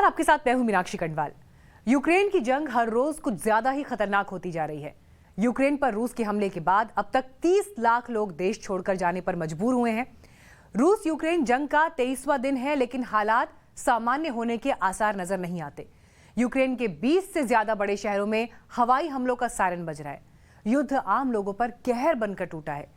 आपके साथ मैं हूं मीनाक्षी कंडवाल। यूक्रेन की जंग हर रोज कुछ ज्यादा ही खतरनाक होती जा रही है। यूक्रेन पर रूस के हमले के बाद अब तक 30 लाख लोग देश छोड़कर जाने पर मजबूर हुए हैं। रूस यूक्रेन जंग का 23वां दिन है, लेकिन हालात सामान्य होने के आसार नजर नहीं आते। यूक्रेन के 20 से ज्यादा बड़े शहरों में हवाई हमलों का सायरन बज रहा है। युद्ध आम लोगों पर कहर बनकर टूटा है।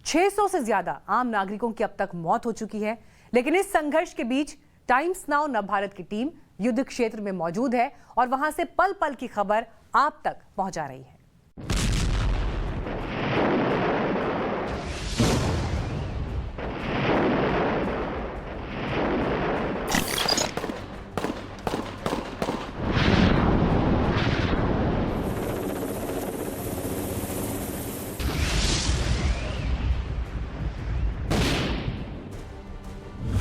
600 से ज्यादा आम नागरिकों की अब तक मौत हो चुकी है। लेकिन इस संघर्ष के बीच टाइम्स नाउ नव भारत की टीम युद्ध क्षेत्र में मौजूद है और वहां से पल पल की खबर आप तक पहुंचा रही है।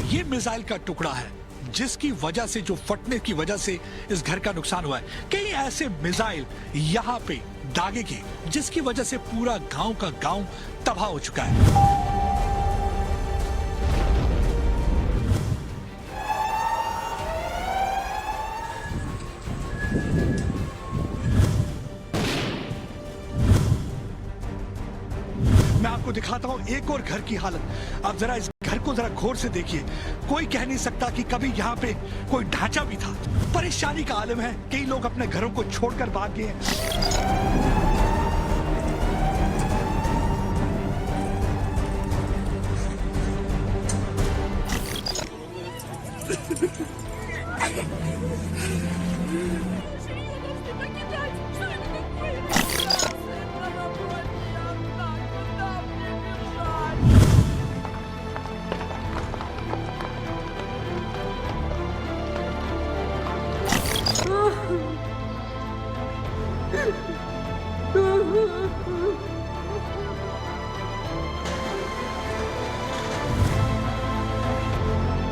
ये मिसाइल का टुकड़ा है जिसकी वजह से, जो फटने की वजह से इस घर का नुकसान हुआ है। कई ऐसे मिसाइल यहाँ पे दागे गए जिसकी वजह से पूरा गांव का गांव तबाह हो चुका है। मैं आपको दिखाता हूं एक और घर की हालत। आप जरा इस घर को जरा गौर से देखिए। कोई कह नहीं सकता कि कभी यहाँ पे कोई ढांचा भी था। परेशानी का आलम है। कई लोग अपने घरों को छोड़कर भाग गए हैं।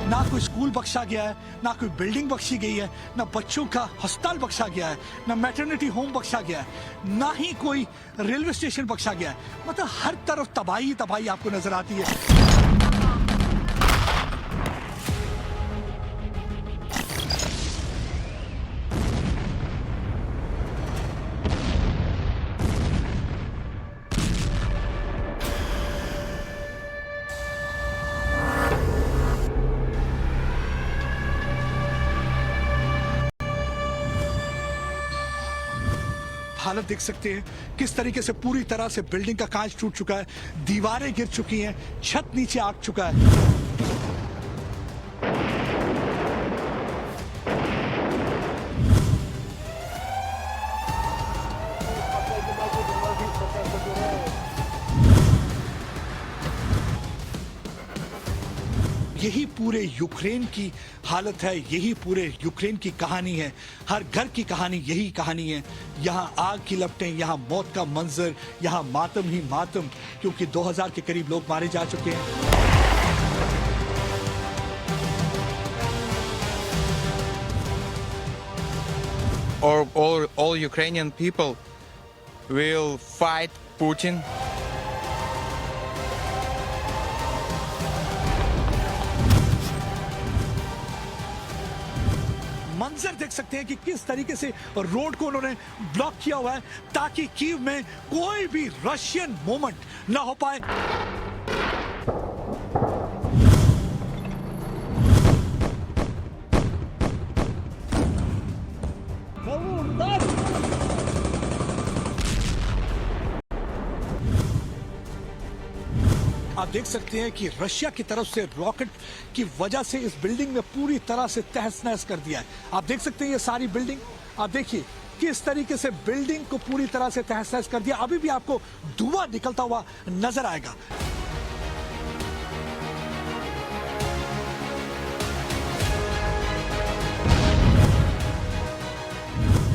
ना कोई स्कूल बख्शा गया है, ना कोई बिल्डिंग बख्शी गई है, ना बच्चों का अस्पताल बख्शा गया है, ना मैटरनिटी होम बख्शा गया है, ना ही कोई रेलवे स्टेशन बख्शा गया है। मतलब हर तरफ तबाही तबाही आपको नजर आती है। हालत देख सकते हैं किस तरीके से पूरी तरह से बिल्डिंग का कांच टूट चुका है, दीवारें गिर चुकी हैं, छत नीचे आ चुका है। यही पूरे यूक्रेन की हालत है, यही पूरे यूक्रेन की कहानी है। हर घर की कहानी यही कहानी है। यहाँ आग की लपटें, यहाँ मौत का मंजर, यहाँ मातम ही मातम, क्योंकि 2000 के करीब लोग मारे जा चुके हैं। All Ukrainian people will fight Putin. मंजर देख सकते हैं कि किस तरीके से रोड को उन्होंने ब्लॉक किया हुआ है ताकि कीव में कोई भी रशियन मूवमेंट ना हो पाए। आप देख सकते हैं कि रशिया की तरफ से रॉकेट की वजह से इस बिल्डिंग में पूरी तरह से तहस नहस कर दिया है। आप देख सकते हैं ये सारी बिल्डिंग, आप देखिए किस तरीके से बिल्डिंग को पूरी तरह से तहस नहस कर दिया। अभी भी आपको धुआं निकलता हुआ नजर आएगा।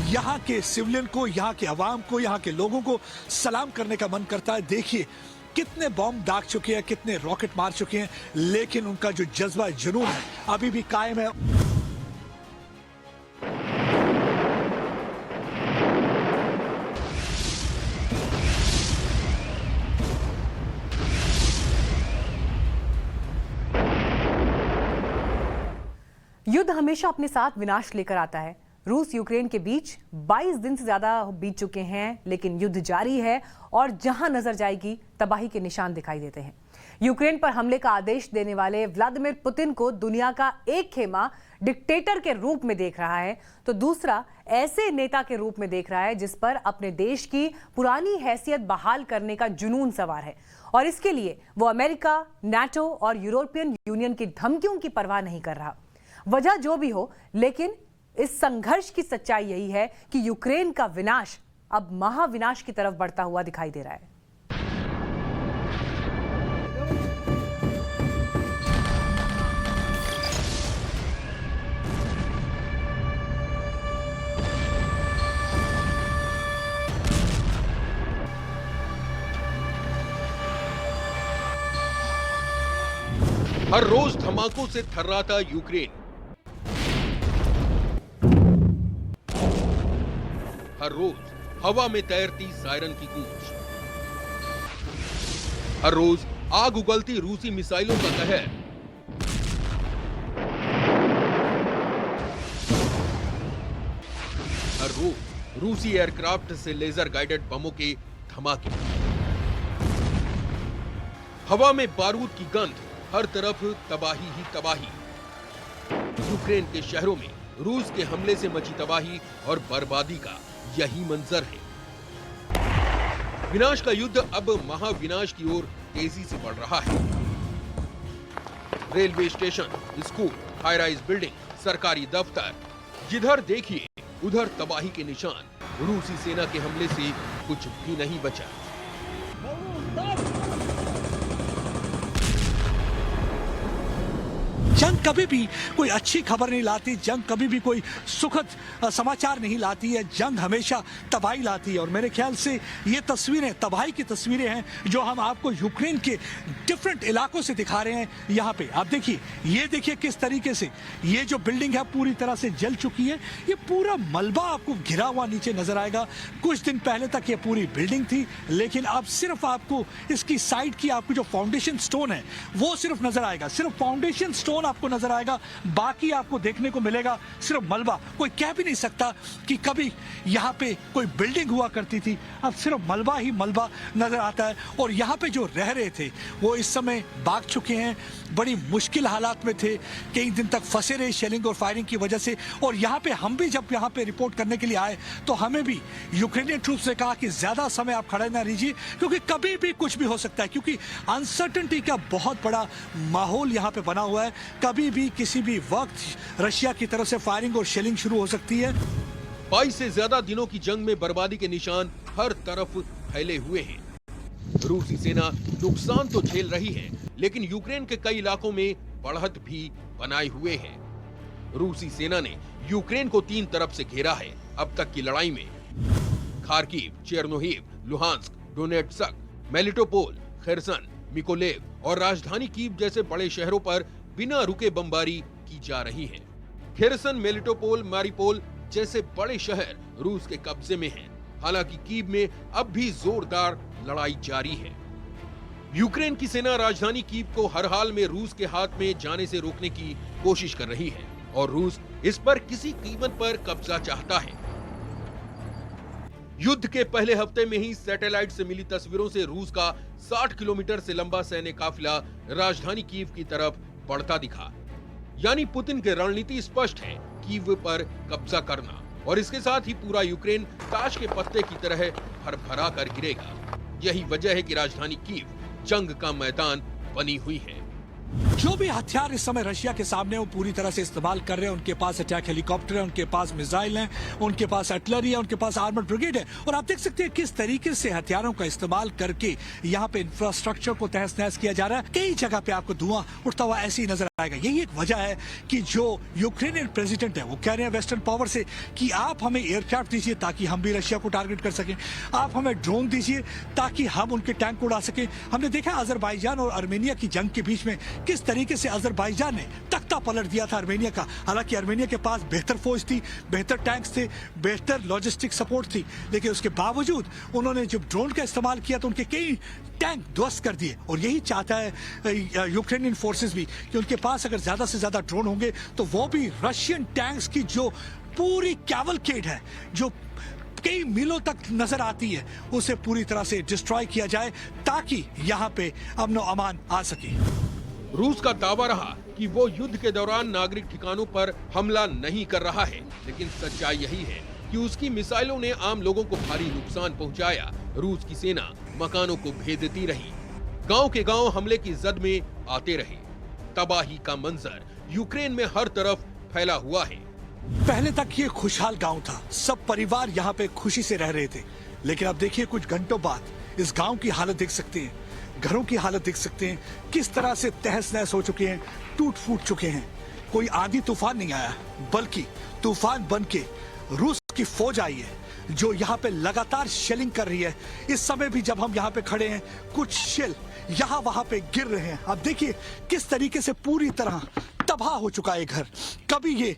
यहाँ के सिविलियन को, यहाँ के अवाम को, यहाँ के लोगों को सलाम करने का मन करता है। देखिए कितने बॉम्ब दाग चुके हैं, कितने रॉकेट मार चुके हैं, लेकिन उनका जो जज्बा जुनून है अभी भी कायम है। युद्ध हमेशा अपने साथ विनाश लेकर आता है। रूस यूक्रेन के बीच 22 दिन से ज्यादा बीत चुके हैं, लेकिन युद्ध जारी है और जहां नजर जाएगी तबाही के निशान दिखाई देते हैं। यूक्रेन पर हमले का आदेश देने वाले व्लादिमीर पुतिन को दुनिया का एक खेमा डिक्टेटर के रूप में देख रहा है, तो दूसरा ऐसे नेता के रूप में देख रहा है जिस पर अपने देश की पुरानी हैसियत बहाल करने का जुनून सवार है। और इसके लिए वो अमेरिका, नाटो और यूरोपियन यूनियन की धमकियों की परवाह नहीं कर रहा। वजह जो भी हो, लेकिन इस संघर्ष की सच्चाई यही है कि यूक्रेन का विनाश अब महाविनाश की तरफ बढ़ता हुआ दिखाई दे रहा है। हर रोज धमाकों से थर्राता यूक्रेन। हर रोज हवा में तैरती सायरन की गूंज। हर रोज आग उगलती रूसी मिसाइलों का कहर। हर रोज रूसी एयरक्राफ्ट से लेजर गाइडेड बमों के धमाके। हवा में बारूद की गंध, हर तरफ तबाही ही तबाही। यूक्रेन के शहरों में रूस के हमले से मची तबाही और बर्बादी का यही मंजर है। विनाश का युद्ध अब महाविनाश की ओर तेजी से बढ़ रहा है। Railway station, school, high rise building, सरकारी दफ्तर, जिधर देखिए उधर तबाही के निशान। रूसी सेना के हमले से कुछ भी नहीं बचा। जंग कभी भी कोई अच्छी खबर नहीं लाती, जंग कभी भी कोई सुखद समाचार नहीं लाती है। जंग हमेशा तबाही लाती है और मेरे ख्याल से ये तस्वीरें तबाही की तस्वीरें हैं जो हम आपको यूक्रेन के डिफरेंट इलाकों से दिखा रहे हैं। यहाँ पे आप देखिए, ये देखिए किस तरीके से ये जो बिल्डिंग है पूरी तरह से जल चुकी है। ये पूरा मलबा आपको घिरा हुआ नीचे नजर आएगा। कुछ दिन पहले तक ये पूरी बिल्डिंग थी, लेकिन अब सिर्फ आपको इसकी साइड की आपकी जो फाउंडेशन स्टोन है वो सिर्फ नजर आएगा। सिर्फ फाउंडेशन स्टोन आपको नजर आएगा, बाकी आपको देखने को मिलेगा सिर्फ मलबा। कोई कह भी नहीं सकता कि कभी यहाँ पे कोई बिल्डिंग हुआ करती थी। अब सिर्फ मलबा ही मलबा नजर आता है और यहाँ पे जो रह रहे थे वो इस समय भाग चुके हैं। बड़ी मुश्किल हालात में थे, कई दिन तक फंसे रहे शेलिंग और फायरिंग की वजह से। और यहाँ पे हम भी जब यहाँ पे रिपोर्ट करने के लिए आए तो हमें भी यूक्रेनियन ट्रूप्स ने कहा कि ज्यादा समय आप खड़े ना रहिए, क्योंकि कभी भी कुछ भी हो सकता है, क्योंकि अनसर्टेनिटी का बहुत बड़ा माहौल यहाँ पे बना हुआ है। कभी भी किसी भी वक्त रशिया की तरफ से फायरिंग और शेलिंग शुरू हो सकती है। 22 से ज्यादा दिनों की जंग में बर्बादी के निशान हर तरफ फैले हुए हैं। रूसी सेना नुकसान तो झेल रही है, लेकिन यूक्रेन के कई इलाकों में बढ़त भी बनाए हुए है। रूसी सेना ने यूक्रेन को 3 तरफ से घेरा है। अब तक की लड़ाई में Kharkiv, Chernihiv, Luhansk, Donetsk, Melitopol, Kherson, Mykolaiv और राजधानी कीव जैसे बड़े शहरों पर बिना रुके बमबारी की जा रही है। खेरसन, मेलिटोपोल, मारिपोल जैसे बड़े शहर रूस के कब्जे में हैं। हालांकि कीव में अब भी जोरदार लड़ाई जारी है। यूक्रेन की सेना राजधानी कीव को हर हाल में रूस के हाथ में जाने से रोकने की कोशिश कर रही है और रूस इस पर किसी कीमत पर कब्जा चाहता है। युद्ध के पहले हफ्ते में ही सैटेलाइट से मिली तस्वीरों से रूस का 60 किलोमीटर से लंबा सैन्य काफिला राजधानी कीव की तरफ बढ़ता दिखा। यानी पुतिन की रणनीति स्पष्ट है, कीव पर कब्जा करना, और इसके साथ ही पूरा यूक्रेन ताश के पत्ते की तरह भरभरा कर गिरेगा। यही वजह है कि राजधानी कीव जंग का मैदान बनी हुई है। जो भी हथियार इस समय रशिया के सामने वो पूरी तरह से इस्तेमाल कर रहे हैं। उनके पास अटैक हेलीकॉप्टर है, उनके पास मिसाइल हैं, उनके पास आर्टिलरी है, उनके पास आर्मर्ड ब्रिगेड है। और आप देख सकते हैं किस तरीके से हथियारों का इस्तेमाल करके यहाँ पे इंफ्रास्ट्रक्चर को तहस नहस किया जा रहा है। कई जगह पे आपको धुआं उठता हुआ ऐसे ही नजर आएगा। यही एक वजह है कि जो यूक्रेनियन प्रेसिडेंट है वो कह रहे हैं वेस्टर्न पावर से कि आप हमें एयरक्राफ्ट दीजिए ताकि हम भी रशिया को टारगेट कर सकें, आप हमें ड्रोन दीजिए ताकि हम उनके टैंक को उड़ा सकें। हमने देखा अजरबैजान और आर्मेनिया की जंग के बीच में किस तरीके से अजरबैजान ने तख्ता पलट दिया था आर्मेनिया का। हालांकि आर्मेनिया के पास बेहतर फौज थी, बेहतर टैंक्स थे, बेहतर लॉजिस्टिक सपोर्ट थी, लेकिन उसके बावजूद उन्होंने जब ड्रोन का इस्तेमाल किया तो उनके कई टैंक ध्वस्त कर दिए। और यही चाहता है यूक्रेनियन फोर्सेस भी कि उनके पास अगर ज्यादा से ज्यादा ड्रोन होंगे तो वो भी रशियन टैंक्स की जो पूरी कैवलकेड है, जो कई मीलों तक नजर आती है, उसे पूरी तरह से डिस्ट्रॉय किया जाए ताकि यहाँ पे अमन और अमान आ सके। रूस का दावा रहा कि वो युद्ध के दौरान नागरिक ठिकानों पर हमला नहीं कर रहा है, लेकिन सच्चाई यही है कि उसकी मिसाइलों ने आम लोगों को भारी नुकसान पहुंचाया। रूस की सेना मकानों को भेदती रही, गांव के गांव हमले की जद में आते रहे। तबाही का मंजर यूक्रेन में हर तरफ फैला हुआ है। पहले तक ये खुशहाल गांव था, सब परिवार यहाँ पे खुशी से रह रहे थे, लेकिन अब देखिए कुछ घंटों बाद इस गांव की हालत देख सकते हैं, घरों की हालत देख सकते हैं, किस तरह से तहस नहस हो चुके हैं, टूट फूट चुके हैं। कोई आंधी तूफान नहीं आया, बल्कि तूफान बन के रूस की फौज आई है जो यहाँ पे लगातार शेलिंग कर रही है। इस समय भी जब हम यहाँ पे खड़े हैं, कुछ शेल यहाँ वहां पे गिर रहे हैं। अब देखिए किस तरीके से पूरी तरह तबाह हो चुका है घर। कभी ये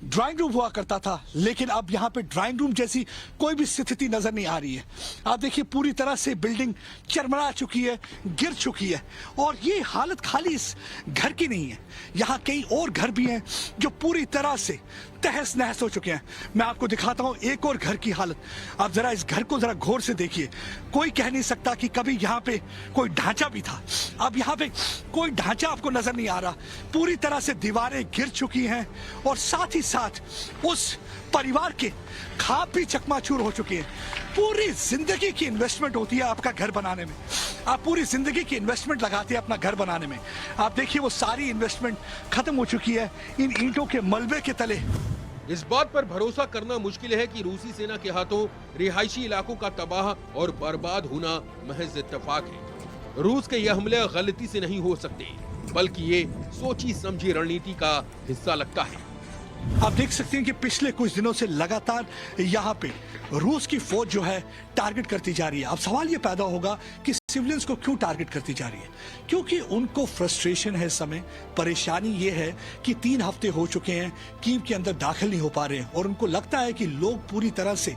ड्राइंग रूम हुआ करता था, लेकिन अब यहाँ पे ड्राइंग रूम जैसी कोई भी स्थिति नजर नहीं आ रही है। आप देखिए पूरी तरह से बिल्डिंग चरमरा चुकी है, गिर चुकी है। और ये हालत खाली इस घर की नहीं है, यहाँ कई और घर भी हैं जो पूरी तरह से तहस नहस हो चुके हैं। मैं आपको दिखाता हूँ एक और घर की हालत। आप जरा इस घर को जरा गौर से देखिए। कोई कह नहीं सकता कि कभी यहाँ पे कोई ढांचा भी था। अब यहाँ पे कोई ढांचा आपको नजर नहीं आ रहा। पूरी तरह से दीवारें गिर चुकी हैं और साथ ही साथ उस परिवार के खाब भी चकमाचूर हो चुके हैं। पूरी जिंदगी की इन्वेस्टमेंट होती है आपका घर बनाने में, आप पूरी जिंदगी की इन्वेस्टमेंट लगाते हैं अपना घर बनाने में। आप देखिए वो सारी इन्वेस्टमेंट खत्म हो चुकी है इन ईंटों के मलबे के तले। इस बात पर भरोसा करना मुश्किल है कि रूसी सेना के हाथों रिहायशी इलाकों का तबाह और बर्बाद होना महज इत्तेफाक है। रूस के ये हमले गलती से नहीं हो सकते, बल्कि ये सोची समझी रणनीति का हिस्सा लगता है। आप देख सकते हैं कि पिछले कुछ दिनों से लगातार यहाँ पे रूस की फौज जो है टारगेट करती जा रही है। अब सवाल ये पैदा होगा कि सिविलियंस को क्यों टारगेट करती जा रही है? क्योंकि उनको फ्रस्ट्रेशन है, इस समय परेशानी ये है कि 3 हफ्ते हो चुके हैं, कीव के अंदर दाखिल नहीं हो पा रहे हैं और उनको लगता है कि लोग पूरी तरह से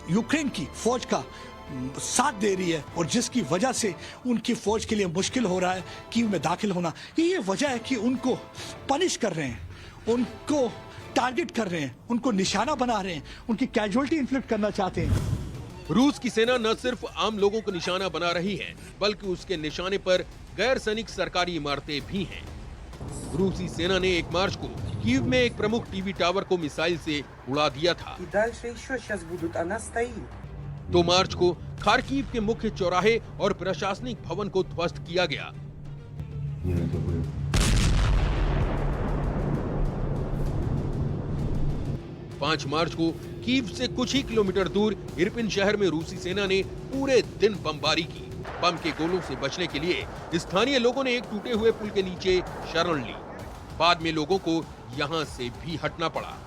यूक्रेन की फौज का साथ दे रही है और जिसकी वजह से उनकी फौज के लिए मुश्किल हो रहा है कीव में दाखिल होना। ये वजह है कि उनको पनिश कर रहे हैं, उनको टारगेट कर रहे हैं, उनको निशाना बना रहे हैं, उनकी कैजुअलिटी इन्फ्लिक्ट करना चाहते हैं। रूस की सेना न सिर्फ आम लोगों को निशाना बना रही है, बल्कि उसके निशाने पर गैर सैनिक सरकारी इमारतें भी हैं। रूसी सेना ने 1 मार्च को कीव में एक प्रमुख टीवी टावर को मिसाइल से उड़ा दिया था। 2 मार्च को खार्किव के मुख्य चौराहे और प्रशासनिक भवन को ध्वस्त किया गया। 5 मार्च को कीव से कुछ ही किलोमीटर दूर इरपिन शहर में रूसी सेना ने पूरे दिन बमबारी की। बम के गोलों से बचने के लिए स्थानीय लोगों ने एक टूटे हुए पुल के नीचे शरण ली। बाद में लोगों को यहाँ से भी हटना पड़ा।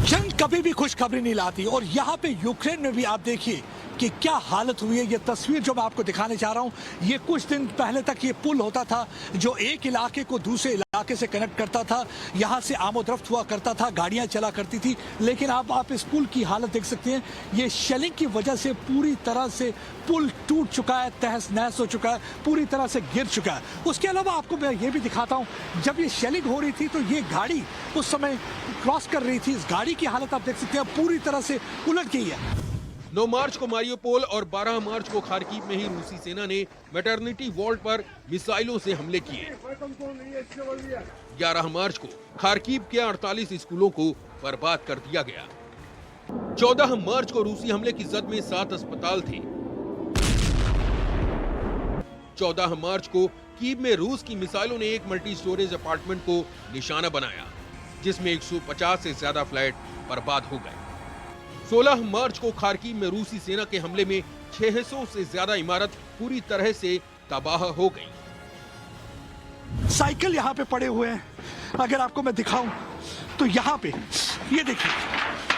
जंग कभी भी खुशखबरी नहीं लाती और यहाँ पे यूक्रेन में भी आप देखिए कि क्या हालत हुई है। ये तस्वीर जो मैं आपको दिखाने जा रहा हूँ, ये कुछ दिन पहले तक ये पुल होता था जो एक इलाके को दूसरे इलाके से कनेक्ट करता था। यहाँ से आमोदरफ्त हुआ करता था, गाड़ियाँ चला करती थी। लेकिन अब आप इस पुल की हालत देख सकते हैं, ये शेलिंग की वजह से पूरी तरह से पुल टूट चुका है, तहस नहस हो चुका है, पूरी तरह से गिर चुका है। उसके अलावा आपको मैं ये भी दिखाता हूँ, जब ये शेलिंग हो रही थी तो ये गाड़ी उस समय क्रॉस कर रही थी। इस गाड़ी की हालत आप देख सकते हैं पूरी तरह से उलट गई है। 9 मार्च को मारियोपोल और 12 मार्च को खार्किव में ही रूसी सेना ने मैटरनिटी वार्ड पर मिसाइलों से हमले किए। 11 मार्च को खार्किव के 48 स्कूलों को बर्बाद कर दिया गया। 14 मार्च को रूसी हमले की जद में 7 अस्पताल थे। 14 मार्च को कीव में रूस की मिसाइलों ने एक मल्टी स्टोरेज अपार्टमेंट को निशाना बनाया, जिसमें 150 से ज्यादा फ्लैट बर्बाद हो गए। 16 मार्च को खार्किव में रूसी सेना के हमले में 600 से ज्यादा इमारत पूरी तरह से तबाह हो गई। साइकिल यहाँ पे पड़े हुए हैं, अगर आपको मैं दिखाऊं तो यहाँ पे ये देखिए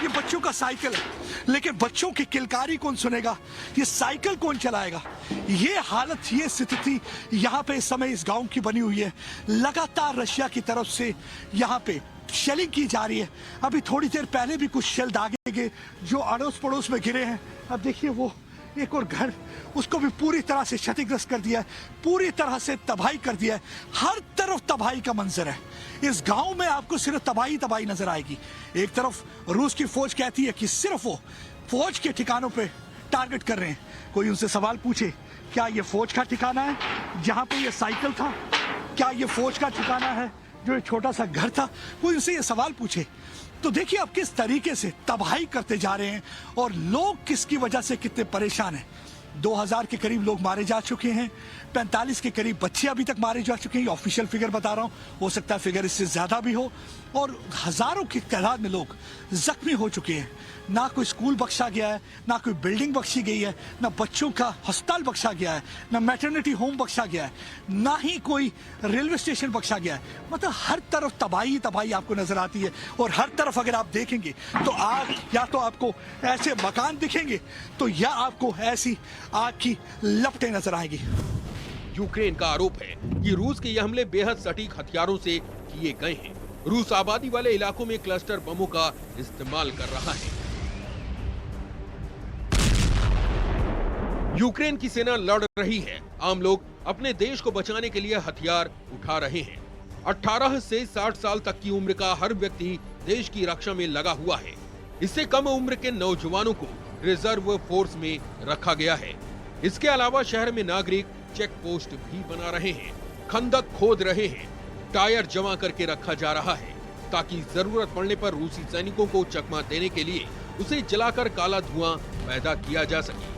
ये बच्चों का साइकिल है, लेकिन बच्चों की किलकारी कौन सुनेगा? ये साइकिल कौन चलाएगा? ये हालत, ये स्थिति यहाँ पे इस समय इस गांव की बनी हुई है। लगातार रशिया की तरफ से यहाँ पे शेलिंग की जा रही है। अभी थोड़ी देर पहले भी कुछ शेल दागे गए जो अड़ोस पड़ोस में गिरे हैं। अब देखिए वो एक और घर, उसको भी पूरी तरह से क्षतिग्रस्त कर दिया है, पूरी तरह से तबाही कर दिया है। हर तरफ तबाही का मंजर है। इस गांव में आपको सिर्फ तबाही तबाही नजर आएगी। एक तरफ रूस की फौज कहती है कि सिर्फ वो फौज के ठिकानों पे टारगेट कर रहे हैं। कोई उनसे सवाल पूछे, क्या ये फौज का ठिकाना है जहां पे ये साइकिल था? क्या ये फौज का ठिकाना है जो एक छोटा सा घर था? कोई उनसे ये सवाल पूछे तो देखिए आप किस तरीके से तबाही करते जा रहे हैं और लोग किसकी वजह से कितने परेशान हैं। 2000 के करीब लोग मारे जा चुके हैं, 45 के करीब बच्चे अभी तक मारे जा चुके हैं। ऑफिशियल फिगर बता रहा हूं, हो सकता है फिगर इससे ज्यादा भी हो। और हजारों की तादाद में लोग जख्मी हो चुके हैं। ना कोई स्कूल बख्शा गया है, ना कोई बिल्डिंग बख्शी गई है, ना बच्चों का अस्पताल बख्शा गया है, ना मैटरनिटी होम बख्शा गया है, ना ही कोई रेलवे स्टेशन बख्शा गया है। मतलब हर तरफ तबाही तबाही आपको नजर आती है। और हर तरफ अगर आप देखेंगे तो आग, या तो आपको ऐसे मकान दिखेंगे तो या आपको ऐसी आग की लपटें नजर आएंगी। यूक्रेन का आरोप है कि रूस के ये हमले बेहद सटीक हथियारों से किए गए हैं। रूस आबादी वाले इलाकों में क्लस्टर बमों का इस्तेमाल कर रहा है। यूक्रेन की सेना लड़ रही है। आम लोग अपने देश को बचाने के लिए हथियार उठा रहे हैं। 18 से 60 साल तक की उम्र का हर व्यक्ति देश की रक्षा में लगा हुआ है। इससे कम उम्र के नौजवानों को रिजर्व फोर्स में रखा गया है। इसके अलावा शहर में नागरिक चेक पोस्ट भी बना रहे हैं, खंदक खोद रहे हैं, टायर जमा करके रखा जा रहा है ताकि जरूरत पड़ने पर रूसी सैनिकों को चकमा देने के लिए उसे जलाकर काला धुआं पैदा किया जा सके।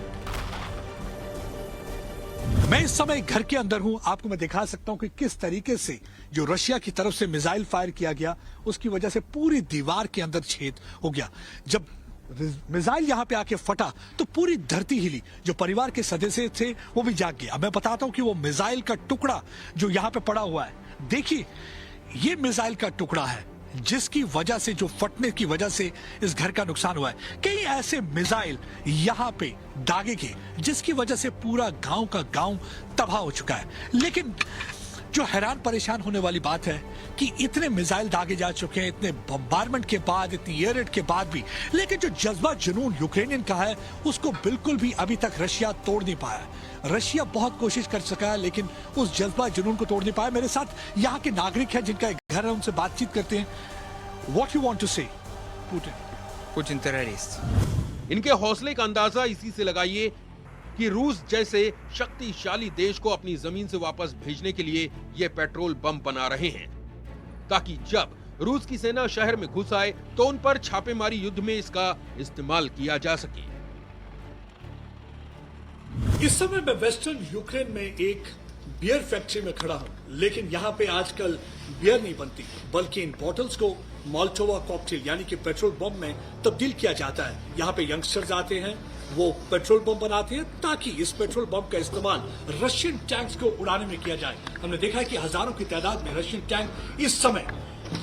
मैं इस समय घर के अंदर हूं, आपको मैं दिखा सकता हूं कि किस तरीके से जो रशिया की तरफ से मिसाइल फायर किया गया उसकी वजह से पूरी दीवार के अंदर छेद हो गया। जब मिसाइल यहां पे आके फटा तो पूरी धरती हिली। जो परिवार के सदस्य थे वो भी जाग गए। अब मैं बताता हूं कि वो मिसाइल का टुकड़ा जो यहां पे पड़ा हुआ है, देखिए ये मिसाइल का टुकड़ा है जिसकी वजह से, जो फटने की वजह से इस घर का नुकसान हुआ है। कई ऐसे मिसाइल यहां पे दागे गए जिसकी वजह से पूरा गांव का गांव तबाह हो चुका है। लेकिन जो हैरान परेशान होने वाली बात है कि इतने मिसाइल दागे जा चुके हैं, इतने बम्बारमेंट के बाद, इतनी एयर रेड के बाद भी, लेकिन जो जज्बा जुनून यूक्रेनियन का है उसको बिल्कुल भी अभी तक रशिया तोड़ नहीं पाया। रशिया बहुत कोशिश कर सका है लेकिन उस जज्बा जुनून को तोड़ नहीं पाया। मेरे साथ यहाँ के नागरिक हैं जिनका एक घर है, उनसे बातचीत करते हैं। व्हाट यू वांट टू से? Putin terrorist. इनके हौसले का अंदाजा इसी से लगाइए कि रूस जैसे शक्तिशाली देश को अपनी जमीन से वापस भेजने के लिए ये पेट्रोल बम बना रहे हैं ताकि जब रूस की सेना शहर में घुस आए तो उन पर छापेमारी युद्ध में इसका इस्तेमाल किया जा सके। इस समय मैं वेस्टर्न यूक्रेन में एक बियर फैक्ट्री में खड़ा हूं, लेकिन यहाँ पे आजकल बियर नहीं बनती बल्कि इन बॉटल्स को मोल्टोवा कॉकटेल यानी कि पेट्रोल बम में तब्दील किया जाता है। यहाँ पे यंगस्टर्स आते हैं, वो पेट्रोल बम बनाते हैं ताकि इस पेट्रोल बम का इस्तेमाल रशियन टैंक्स को उड़ाने में किया जाए। हमने देखा है कि हजारों की तादाद में रशियन टैंक इस समय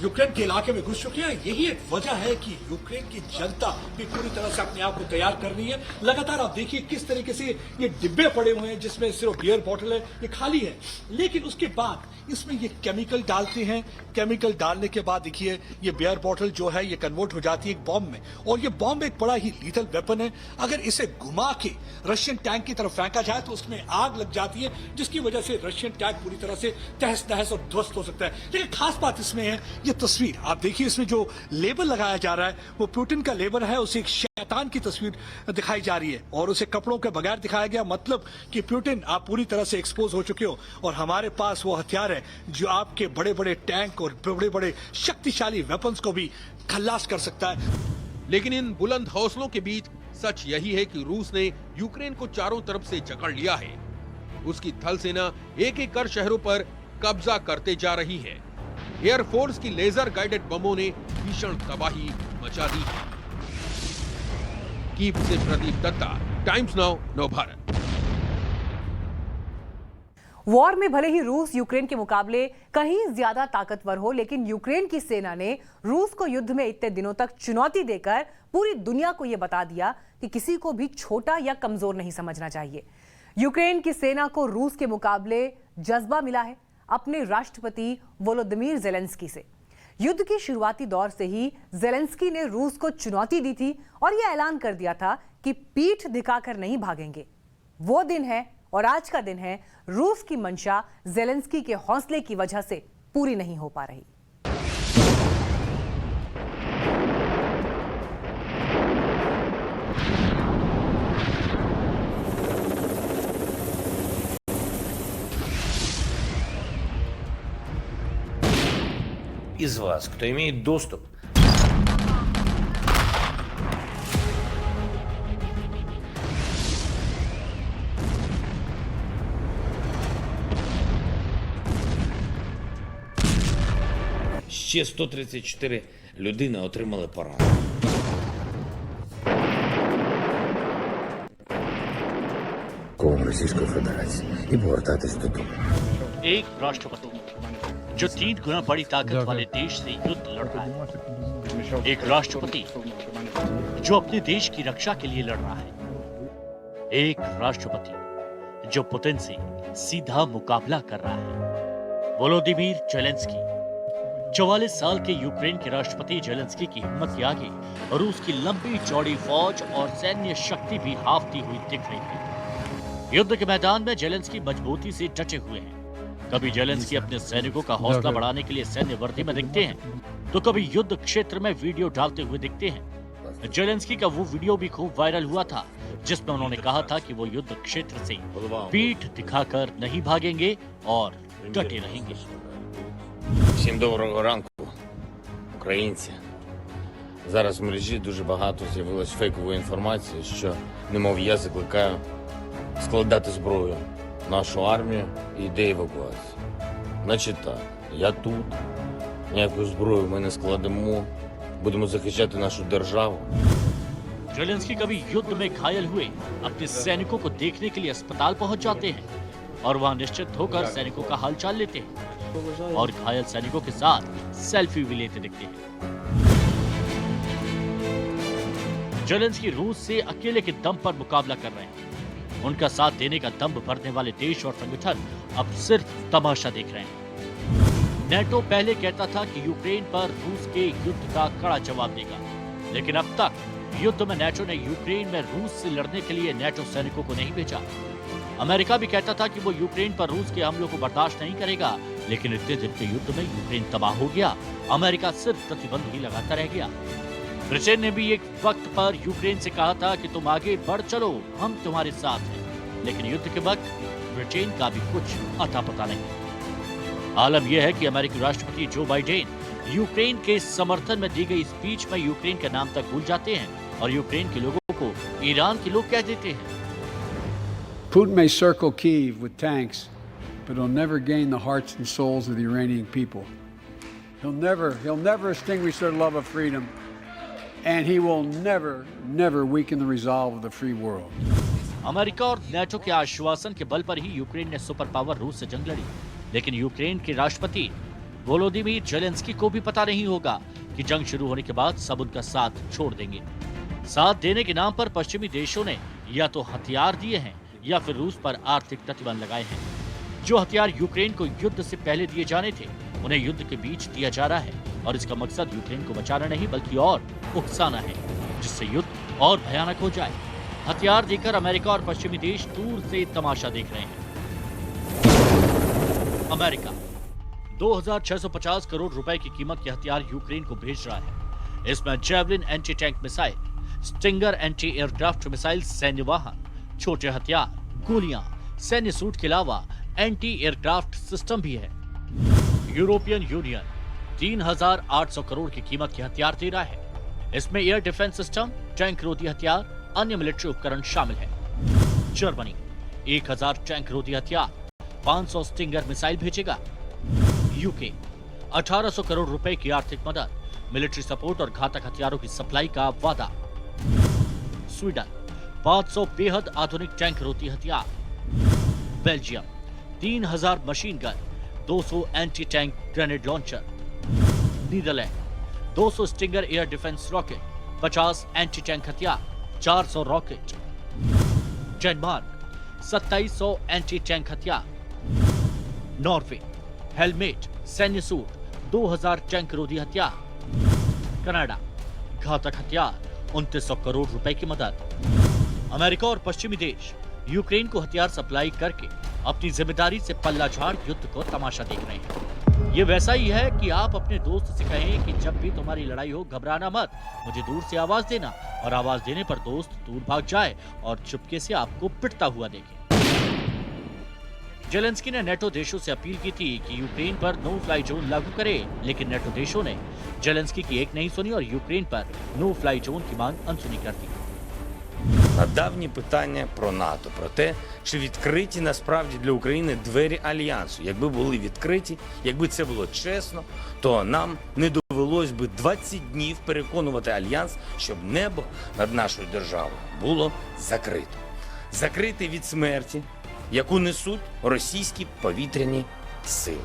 यूक्रेन के इलाके में घुस चुके हैं। यही एक वजह है कि यूक्रेन की जनता भी पूरी तरह से अपने आप को तैयार कर रही है। लगातार आप देखिए किस तरीके से ये डिब्बे पड़े हुए हैं जिसमें सिर्फ बियर बॉटल है, ये खाली है, लेकिन उसके बाद इसमें ये केमिकल डालते हैं। केमिकल डालने के बाद देखिए ये बियर बॉटल जो है ये कन्वर्ट हो जाती है एक बॉम्ब में, और ये बॉम्ब एक बड़ा ही लीथल वेपन है। अगर इसे घुमा के रशियन टैंक की तरफ फेंका जाए तो उसमें आग लग जाती है जिसकी वजह से रशियन टैंक पूरी तरह से तहस नहस और ध्वस्त हो सकता है। लेकिन खास बात इसमें है ये तस्वीर, आप देखिए इसमें जो लेबल लगाया जा रहा है वो पुतिन का लेबल है। उसे एक शैतान की तस्वीर दिखाई जा रही है और उसे कपड़ों के बगैर दिखाया गया, मतलब कि पुतिन आप पूरी तरह से एक्सपोज हो चुके हो और हमारे पास वो हथियार है जो आपके बड़े बड़े टैंक और बड़े बड़े शक्तिशाली वेपन्स को भी खल्लास कर सकता है। लेकिन इन बुलंद हौसलों के बीच सच यही है कि रूस ने यूक्रेन को चारों तरफ से जकड़ लिया है। उसकी थल सेना एक एक कर शहरों पर कब्जा करते जा रही है। एयरफोर्स की लेजर गाइडेड बमों ने भीषण तबाही मचा दी है। कीव से प्रदीप दत्ता, टाइम्स नाउ, नव भारत। वॉर में भले ही रूस यूक्रेन के मुकाबले कहीं ज्यादा ताकतवर हो, लेकिन यूक्रेन की सेना ने रूस को युद्ध में इतने दिनों तक चुनौती देकर पूरी दुनिया को यह बता दिया कि किसी को भी छोटा या कमजोर नहीं समझना चाहिए। यूक्रेन की सेना को रूस के मुकाबले जज्बा मिला है अपने राष्ट्रपति वोलोदिमीर जेलेंस्की से। युद्ध की शुरुआती दौर से ही जेलेंस्की ने रूस को चुनौती दी थी और यह ऐलान कर दिया था कि पीठ दिखाकर नहीं भागेंगे। वो दिन है और आज का दिन है, रूस की मंशा जेलेंस्की के हौसले की वजह से पूरी नहीं हो पा रही। Из вас, кто имеет доступ ще 134 людини отримали поранення. Російської Федерації і повертатись додому. एक राष्ट्रपति जो 3 गुना बड़ी ताकत वाले देश से युद्ध लड़ रहा है, एक राष्ट्रपति जो अपने देश की रक्षा के लिए लड़ रहा है, एक राष्ट्रपति जो पुतिन से सीधा मुकाबला कर रहा है। वोलोदिमीर जेलेंस्की 44 साल के यूक्रेन के राष्ट्रपति जेलेंस्की की हिम्मत के आगे रूस की लंबी चौड़ी फौज और सैन्य शक्ति भी हाफती हुई दिख रही है। युद्ध के मैदान में जेलेंस्की मजबूती से डटे हुए हैं। कभी जेलेंस्की अपने सैनिकों का हौसला बढ़ाने के लिए सैन्य वर्दी में दिखते हैं, तो कभी युद्ध क्षेत्र में वीडियो डालते हुए दिखते हैं। जेलेंस्की का वो वीडियो भी खूब वायरल हुआ था जिसमें उन्होंने कहा था कि वो युद्ध क्षेत्र से पीठ दिखाकर नहीं भागेंगे और डटे रहेंगे। Всім доброго ранку, українці. Зараз в мережі дуже багато з'явилось фейкової інформації, що, немов я закликаю складати зброю нашу армію і йде евакуація. Значить так, я тут, ніяку зброю ми не складемо, будемо захищати нашу державу. जेलेंस्की कभी युद्ध में घायल हुए अपने सैनिकों को देखने के लिए अस्पताल पहुंच जाते हैं और वहां निश्चित होकर सैनिकों का हालचाल लेते हैं और घायल सैनिकों के साथ सेल्फी भी लेते दिखते हैं। जेलेंस्की रूस से अकेले के दम पर मुकाबला कर रहे हैं। उनका साथ देने का दम्भ भरने वाले देश और संगठन अब सिर्फ तमाशा देख रहे हैं। नेटो पहले कहता था कि यूक्रेन पर रूस के युद्ध का कड़ा जवाब देगा, लेकिन अब तक युद्ध में नेटो ने यूक्रेन में रूस से लड़ने के लिए नेटो सैनिकों को नहीं भेजा। अमेरिका भी कहता था कि वो यूक्रेन पर रूस के हमलों को बर्दाश्त नहीं करेगा, लेकिन इतने दिन के युद्ध में यूक्रेन तबाह हो गया। अमेरिका सिर्फ प्रतिबंध ही लगाता रह गया। ब्रिटेन ने भी एक वक्त पर यूक्रेन से कहा था कि तुम आगे बढ़ चलो, हम तुम्हारे साथ हैं, लेकिन युद्ध के वक्त ब्रिटेन का भी कुछ अता पता नहीं। आलम यह है कि अमेरिकी राष्ट्रपति जो बाइडेन यूक्रेन के समर्थन में दी गई स्पीच में यूक्रेन के नाम तक भूल जाते हैं और यूक्रेन के लोगों को ईरान के लोग कह देते हैं। Putin may circle Kyiv with tanks, but he'll never gain the hearts and souls of the Iranian people. He'll never extinguish their love of freedom, and he will never weaken the resolve of the free world. America और NATO के आश्वासन के बल पर ही Ukraine ने super power रूस से जंग लड़ी, लेकिन यूक्रेन के राष्ट्रपति वोलोदिमीर जेलेंस्की को भी पता नहीं होगा कि जंग शुरू होने के बाद सब उनका साथ छोड़ देंगे। साथ देने के नाम पर पश्चिमी देशों ने या तो हथियार दिए हैं या फिर रूस पर आर्थिक प्रतिबंध लगाए हैं। जो हथियार यूक्रेन को युद्ध से पहले दिए जाने थे, उन्हें युद्ध के बीच दिया जा रहा है और इसका मकसद यूक्रेन को बचाना नहीं बल्कि और उकसाना है, जिससे युद्ध और भयानक हो जाए। हथियार देकर अमेरिका और पश्चिमी देश दूर से तमाशा देख रहे हैं। अमेरिका 2650 करोड़ रुपए की कीमत के हथियार यूक्रेन को भेज रहा है। इसमें javelin anti tank missile, stinger anti aircraft missile, सैन्य वाहन, छोटे हथियार, गोलियां, सैन्य सूट के अलावा एंटी एयरक्राफ्ट सिस्टम भी है। यूरोपियन यूनियन 3800 करोड़ की कीमत के हथियार दे रहा है। इसमें एयर डिफेंस सिस्टम, टैंक रोधी हथियार, अन्य मिलिट्री उपकरण शामिल है। जर्मनी 1000 टैंक रोधी हथियार, 500 स्टिंगर मिसाइल भेजेगा। यूके 1800 करोड़ रुपए की आर्थिक मदद, मिलिट्री सपोर्ट और घातक हथियारों की सप्लाई का वादा। स्वीडन 500 बेहद आधुनिक टैंक रोधी हथियार। Belgium 3000 machine gun, 200 anti tank grenade launcher. Netherland 200 Stinger air defence rocket, 50 anti tank हथियार, 400 रॉकेट। डेनमार्क 2700 एंटी टैंक हथियार। नॉर्वे हेलमेट, सैन्य सूट, 2000 टैंक रोधी हथियार। कनाडा घातक हथियार, 2900 करोड़ रुपए की मदद। अमेरिका और पश्चिमी देश यूक्रेन को हथियार सप्लाई करके अपनी जिम्मेदारी से पल्ला झाड़ युद्ध को तमाशा देख रहे हैं। ये वैसा ही है कि आप अपने दोस्त से कहें कि जब भी तुम्हारी लड़ाई हो घबराना मत, मुझे दूर से आवाज देना, और आवाज देने पर दोस्त दूर भाग जाए और चुपके से आपको पिटता हुआ देखे। जेलेंस्की ने नेटो देशों से अपील की थी कि यूक्रेन पर नो फ्लाई जोन लागू करे, लेकिन नेटो देशों ने जेलेंस्की की एक नहीं सुनी और यूक्रेन पर नो फ्लाई जोन की मांग अनसुनी कर दी। На давні питання про НАТО, про те, чи відкриті насправді для України двері Альянсу. Якби були відкриті, якби це було чесно, то нам не довелось би 20 днів переконувати Альянс, щоб небо над нашою державою було закрито. Закрите від смерті, яку несуть російські повітряні сили.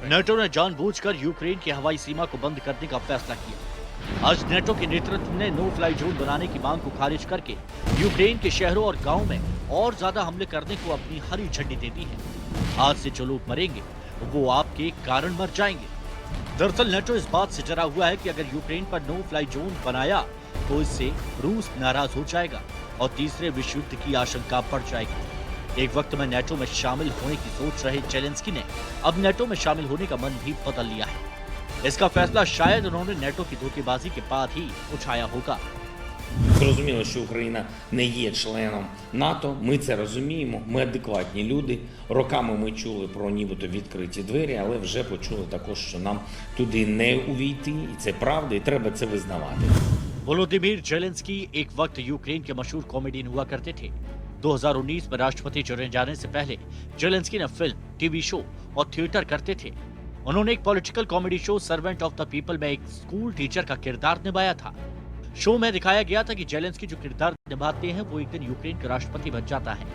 नेटो ने जानबूझकर यूक्रेन की हवाई सीमा को बंद करने का फैसला किया। आज नेटो के नेतृत्व ने नो फ्लाई जोन बनाने की मांग को खारिज करके यूक्रेन के शहरों और गांवों में और ज्यादा हमले करने को अपनी हरी झंडी दे दी है। आज से जो लोग मरेंगे वो आपके कारण मर जाएंगे। दरअसल नेटो इस बात से डरा हुआ है कि अगर यूक्रेन पर नो फ्लाई जोन बनाया तो इससे रूस नाराज हो जाएगा और तीसरे विश्व युद्ध की आशंका बढ़ जाएगी। एक वक्त में नेटो में शामिल होने की सोच रहे जेलेंस्की ने अब नेटो में शामिल होने का मन भी बदल लिया है। इसका फैसला शायद उन्होंने नेटो की धोखेबाजी के बाद ही उठाया होगा। Зрозуміло, що Україна не є членом НАТО, ми це розуміємо, ми адекватні люди. Роками ми чули про нібито відкриті двері, але вже почули також, що нам туди не увійти, і це правда, і треба це визнавати. वोलोदिमीर जेलेंस्की एक वक्त यूक्रेन के मशहूर कॉमेडियन हुआ करते थे। 2019 में राष्ट्रपति चुने जाने से पहले जेलेंस्की ने फिल्म, टीवी शो और थिएटर करते थे। उन्होंने एक political comedy show servant of the people में एक स्कूल टीचर का किरदार निभाया था। शो में दिखाया गया था कि जेलेंस्की जो किरदार निभाते हैं वो एक दिन यूक्रेन का राष्ट्रपति बन जाता है,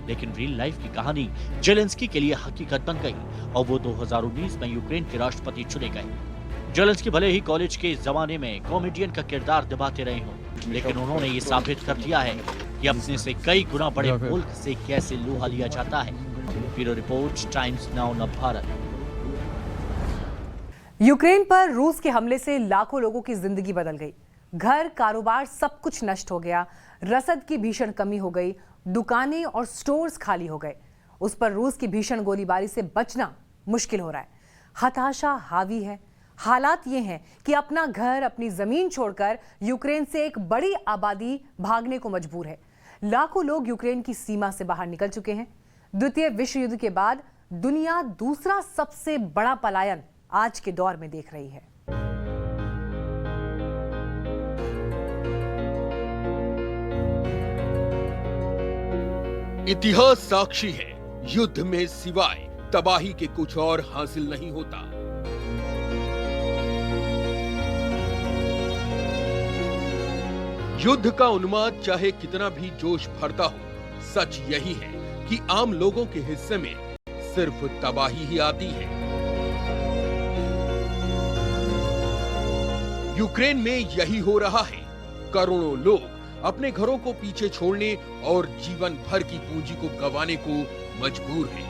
लेकिन रियल लाइफ की कहानी जेलेंस्की के लिए हकीकत बन गई और वो 2019 में यूक्रेन के राष्ट्रपति चुने गए। जेलेंस्की भले ही कॉलेज के जमाने में कॉमेडियन का किरदार निभाते रहे हों, लेकिन उन्होंने ये साबित कर दिया है कि अपने से कई गुना बड़े मुल्क से कैसे लोहा लिया जाता है। Bureau report, Times now Bharat. Ukraine पर रूस के हमले से लाखों लोगों की जिंदगी बदल गई। घर, कारोबार, सब कुछ नष्ट हो गया। रसद की भीषण कमी हो गई। दुकानें और स्टोर्स खाली हो गए। उस पर रूस की भीषण गोलीबारी से बचना मुश्किल हो रहा है। हताशा हावी है। हालात ये हैं कि अपना घर, अपनी जमीन छोड़कर यूक्रेन से एक बड़ी आबादी भागने को मजबूर है। लाखों लोग यूक्रेन की सीमा से बाहर निकल चुके हैं। द्वितीय विश्व युद्ध के बाद दुनिया दूसरा सबसे बड़ा पलायन आज के दौर में देख रही है। इतिहास साक्षी है, युद्ध में सिवाय तबाही के कुछ और हासिल नहीं होता। युद्ध का उन्माद चाहे कितना भी जोश भरता हो, सच यही है कि आम लोगों के हिस्से में सिर्फ तबाही ही आती है। यूक्रेन में यही हो रहा है। करोड़ों लोग अपने घरों को पीछे छोड़ने और जीवन भर की पूंजी को गंवाने को मजबूर हैं।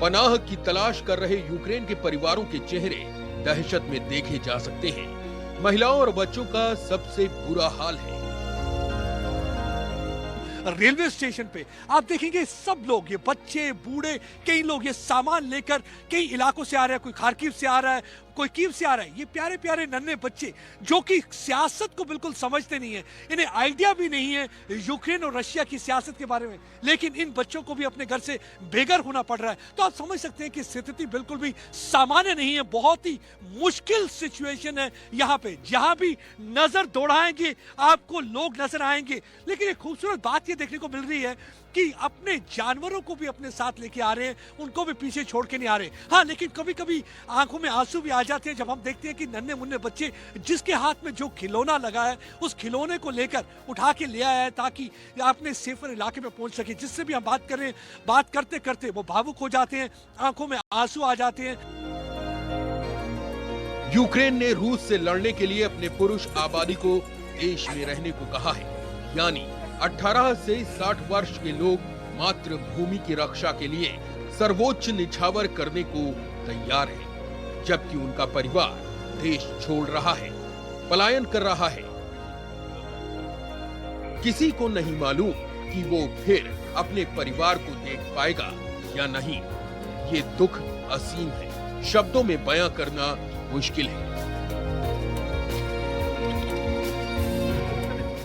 पनाह की तलाश कर रहे यूक्रेन के परिवारों के चेहरे दहशत में देखे जा सकते हैं। महिलाओं और बच्चों का सबसे बुरा हाल है। रेलवे स्टेशन पे आप देखेंगे सब लोग, ये बच्चे, बूढ़े, कई लोग ये सामान लेकर कई इलाकों से आ रहे हैं। कोई खारकीव से आ रहा है, कोई कीव से आ रहा है। ये प्यारे प्यारे नन्हे बच्चे जो कि सियासत को बिल्कुल समझते नहीं है, इन्हें आइडिया भी नहीं है यूक्रेन और रशिया की सियासत के बारे में, लेकिन इन बच्चों को भी अपने घर से बेघर होना पड़ रहा है। तो आप समझ सकते हैं कि स्थिति बिल्कुल भी सामान्य नहीं है। बहुत ही मुश्किल सिचुएशन है यहाँ पे। जहां भी नजर दौड़ाएंगे आपको लोग नजर आएंगे। लेकिन एक खूबसूरत बात ये देखने को मिल रही है कि अपने जानवरों को भी अपने साथ लेके आ रहे हैं, उनको भी पीछे छोड़ के नहीं आ रहे। हाँ, लेकिन कभी कभी आंखों में आंसू भी आ जाते हैं जब हम देखते हैं कि नन्हे मुन्ने बच्चे जिसके हाथ में जो खिलौना लगा है उस खिलौने को लेकर उठा के ले आया है ताकि अपने सेफर इलाके में पहुंच सके। जिससे भी हम बात कर रहे हैं, बात करते करते वो भावुक हो जाते हैं, आंखों में आंसू आ जाते हैं। यूक्रेन ने रूस से लड़ने के लिए अपने पुरुष आबादी को देश में रहने को कहा है, यानी 18 से 60 वर्ष के लोग मातृभूमि की रक्षा के लिए सर्वोच्च निछावर करने को तैयार हैं, जबकि उनका परिवार देश छोड़ रहा है, पलायन कर रहा है। किसी को नहीं मालूम कि वो फिर अपने परिवार को देख पाएगा या नहीं। ये दुख असीम है, शब्दों में बयां करना मुश्किल है।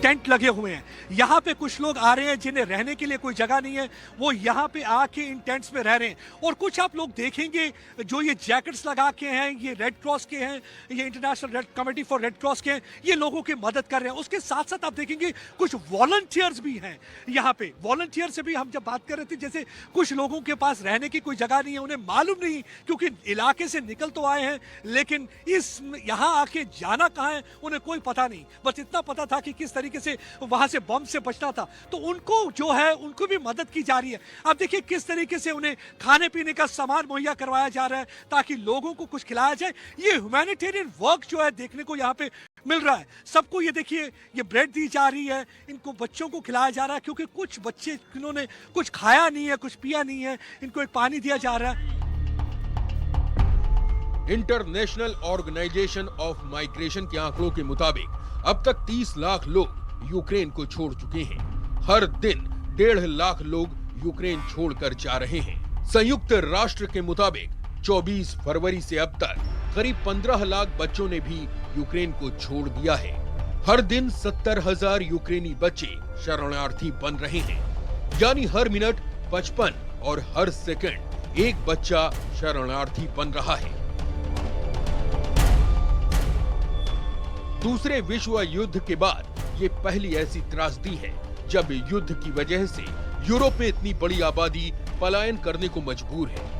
टेंट लगे हुए हैं, यहाँ पे कुछ लोग आ रहे हैं जिन्हें रहने के लिए कोई जगह नहीं है, वो यहाँ पे आके इन टेंट्स में रह रहे हैं। और कुछ आप लोग देखेंगे जो ये जैकेट्स लगा के हैं, ये रेड क्रॉस के हैं, ये international red committee for red cross के हैं, ये लोगों की मदद कर रहे हैं। उसके साथ साथ आप देखेंगे कुछ वॉलंटियर्स भी हैं यहाँ पे। वॉलंटियर से भी हम जब बात कर रहे थे, जैसे कुछ लोगों के पास रहने की कोई जगह नहीं है, उन्हें मालूम नहीं, क्योंकि इलाके से निकल तो आए हैं लेकिन इस यहाँ आके जाना कहाँ है उन्हें कोई पता नहीं। बस इतना पता था कि किस तरीके से वहां से बम से बचना था, तो उनको जो है उनको भी मदद की जा रही है। आप देखिए किस तरीके से उन्हें खाने पीने का सामान मुहैया करवाया जा रहा है ताकि लोगों को कुछ खिलाया जाए। ये ह्यूमैनिटेरियन वर्क जो है देखने को यहाँ पे मिल रहा है। सबको ये देखिए, ये ब्रेड दी जा रही है, इनको बच्चों को खिलाया जा रहा है, क्योंकि कुछ बच्चे जिन्होंने कुछ खाया नहीं है, कुछ पिया नहीं है, इनको एक पानी दिया जा रहा है। इंटरनेशनल ऑर्गेनाइजेशन ऑफ माइग्रेशन के आंकड़ों के मुताबिक अब तक 30 लाख लोग यूक्रेन को छोड़ चुके हैं। हर दिन 1.5 लाख लोग यूक्रेन छोड़कर जा रहे हैं। संयुक्त राष्ट्र के मुताबिक 24 फरवरी से अब तक करीब 15 लाख बच्चों ने भी यूक्रेन को छोड़ दिया है। हर दिन 70,000 यूक्रेनी बच्चे शरणार्थी बन रहे हैं, यानी हर मिनट 55 और हर सेकंड एक बच्चा शरणार्थी बन रहा है। दूसरे विश्व युद्ध के बाद ये पहली ऐसी त्रासदी है जब युद्ध की वजह से यूरोप में इतनी बड़ी आबादी पलायन करने को मजबूर है।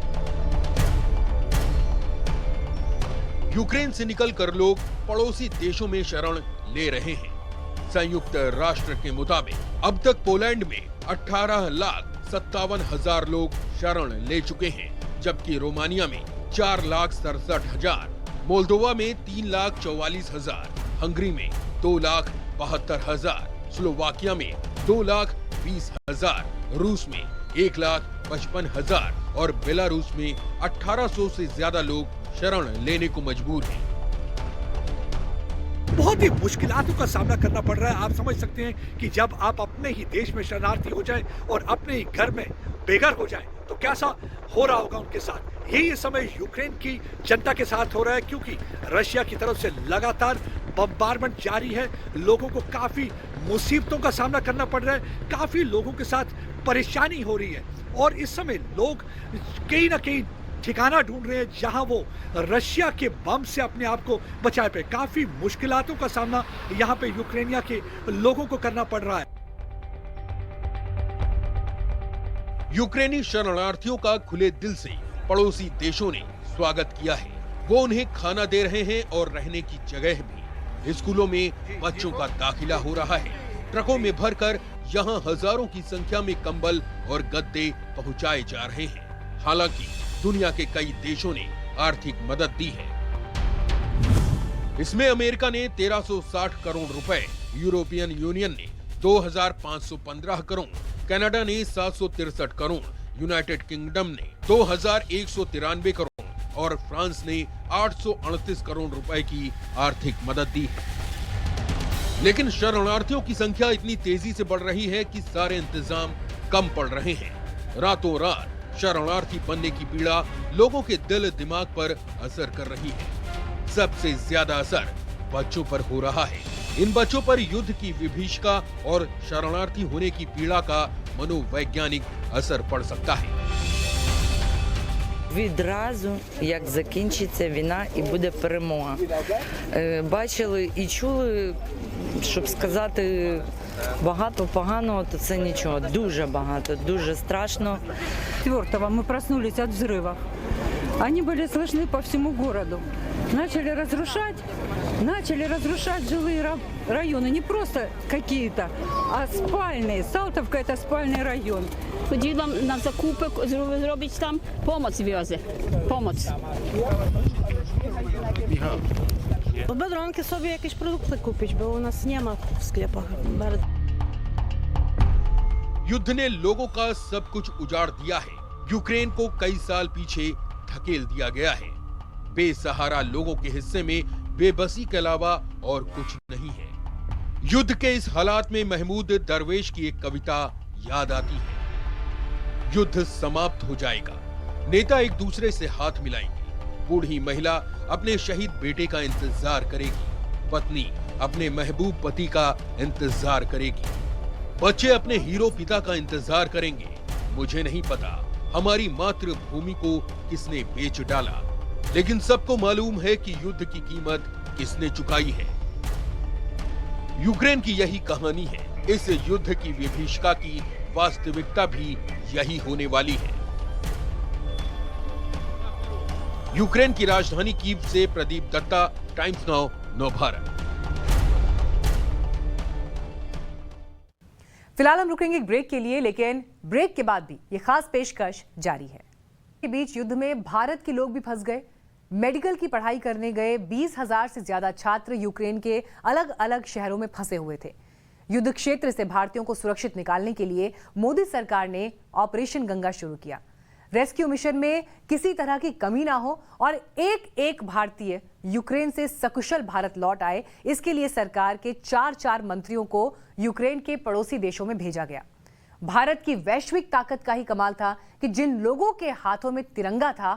यूक्रेन से निकलकर लोग पड़ोसी देशों में शरण ले रहे हैं। संयुक्त राष्ट्र के मुताबिक अब तक पोलैंड में 18,57,000 लोग शरण ले चुके हैं, जबकि रोमानिया में 4,67,000, मोल्दोवा में 3,44,000, हंगरी में 2,72,000, स्लोवाकिया में 2,20,000, रूस में 1,55,000 और बेलारूस में 1,800 से ज्यादा लोग शरण लेने को मजबूर हैं। बहुत ही मुश्किलातों का सामना करना पड़ रहा है। आप समझ सकते हैं कि जब आप अपने ही देश में शरणार्थी हो जाएं और अपने ही घर में बेघर हो जाएं तो कैसा हो रहा होगा उनके साथ। यही इस समय यूक्रेन की जनता के साथ हो रहा है, क्योंकि रशिया की तरफ से लगातार बम्बारमेंट जारी है। लोगों को काफी मुसीबतों का सामना करना पड़ रहा है, काफी लोगों के साथ परेशानी हो रही है और इस समय लोग कहीं ना कहीं ठिकाना ढूंढ रहे हैं जहां वो रशिया के बम से अपने आप को बचाए पे। काफी मुश्किलातों का सामना यहां पे यूक्रेनिया के लोगों को करना पड़ रहा है। यूक्रेनी शरणार्थियों का खुले दिल से पड़ोसी देशों ने स्वागत किया है। वो उन्हें खाना दे रहे हैं और रहने की जगह भी। स्कूलों में बच्चों का दाखिला हो रहा है। ट्रकों में भरकर यहाँ हजारों की संख्या में कंबल और गद्दे पहुँचाए जा रहे हैं। हालांकि दुनिया के कई देशों ने आर्थिक मदद दी है। इसमें अमेरिका ने 1360 करोड़ रुपए, यूरोपियन यूनियन ने 2515 करोड़, कनाडा ने 763 करोड़, यूनाइटेड किंगडम ने 2193 करोड़ और फ्रांस ने 838 करोड़ रुपए की आर्थिक मदद दी है। लेकिन शरणार्थियों की संख्या इतनी तेजी से बढ़ रही है कि सारे इंतजाम कम पड़ रहे हैं। रातों रात शरणार्थी बनने की पीड़ा लोगों के दिल दिमाग पर असर कर रही है। सबसे ज्यादा असर बच्चों पर हो रहा है। इन बच्चों पर युद्ध की विभीषिका और शरणार्थी होने की पीड़ा का मनोवैज्ञानिक असर पड़ सकता है। відразу, як закінчиться війна і буде перемога. Бачили і чули, щоб сказати багато поганого, то це нічого. Дуже багато, дуже страшно. 4-го мы проснулись от взрывов. Они были слышны по всему городу. Начали разрушать жилые районы. Не просто какие-то, а спальные. Салтовка – это спальный район. Хотіла на закупи зробити там, помоць в'язи. Помоць. Бедронки собі якісь продукти купити, бо у нас нема в склепах. युद्ध ने लोगों का सब कुछ उजाड़ दिया है। यूक्रेन को कई साल पीछे धकेल दिया गया है। बेसहारा लोगों के हिस्से में बेबसी के अलावा और कुछ नहीं है। युद्ध के इस हालात में महमूद दरवेश की एक कविता याद आती है। युद्ध समाप्त हो जाएगा, नेता एक दूसरे से हाथ मिलाएंगे, बूढ़ी महिला अपने शहीद बेटे का इंतजार करेगी, पत्नी अपने महबूब पति का इंतजार करेगी, बच्चे अपने हीरो पिता का इंतजार करेंगे। मुझे नहीं पता हमारी मातृभूमि को किसने बेच डाला, लेकिन सबको मालूम है कि युद्ध की कीमत किसने चुकाई है। यूक्रेन की यही कहानी है। इस युद्ध की विभीषिका की वास्तविकता भी यही होने वाली है। यूक्रेन की राजधानी कीव से प्रदीप दत्ता, टाइम्स नाउ, नव भारत। फिलहाल हम रुकेंगे एक ब्रेक के लिए, लेकिन ब्रेक के बाद भी ये खास पेशकश जारी है। के बीच युद्ध में भारत के लोग भी फंस गए। मेडिकल की पढ़ाई करने गए 20,000 से ज्यादा छात्र यूक्रेन के अलग अलग शहरों में फंसे हुए थे। युद्ध क्षेत्र से भारतीयों को सुरक्षित निकालने के लिए मोदी सरकार ने ऑपरेशन गंगा शुरू किया। रेस्क्यू मिशन में किसी तरह की कमी ना हो और एक एक भारतीय यूक्रेन से सकुशल भारत लौट आए, इसके लिए सरकार के 4 मंत्रियों को यूक्रेन के पड़ोसी देशों में भेजा गया। भारत की वैश्विक ताकत का ही कमाल था कि जिन लोगों के हाथों में तिरंगा था,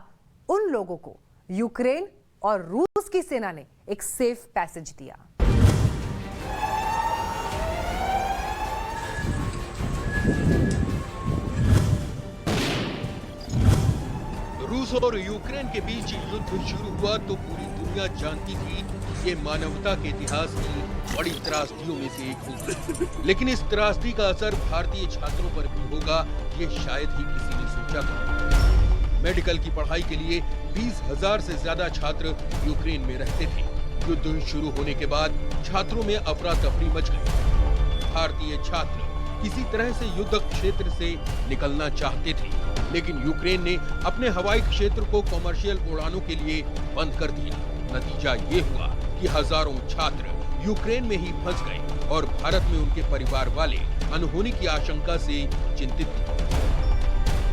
उन लोगों को यूक्रेन और रूस की सेना ने एक सेफ पैसेज दिया। रूस और यूक्रेन के बीच युद्ध शुरू हुआ तो पूरी दुनिया जानती थी ये मानवता के इतिहास की बड़ी त्रासदियों में से एक होगी, लेकिन इस त्रासदी का असर भारतीय छात्रों पर भी होगा, ये शायद ही किसी ने सोचा था। मेडिकल की पढ़ाई के लिए 20,000 से ज्यादा छात्र यूक्रेन में रहते थे। युद्ध शुरू होने के बाद छात्रों में अफरा तफरी मच गई। भारतीय छात्र किसी तरह से युद्ध क्षेत्र से निकलना चाहते थे, लेकिन यूक्रेन ने अपने हवाई क्षेत्र को कॉमर्शियल उड़ानों के लिए बंद कर दिया। नतीजा ये हुआ कि हजारों छात्र यूक्रेन में ही फंस गए और भारत में उनके परिवार वाले अनहोनी की आशंका से चिंतित थे।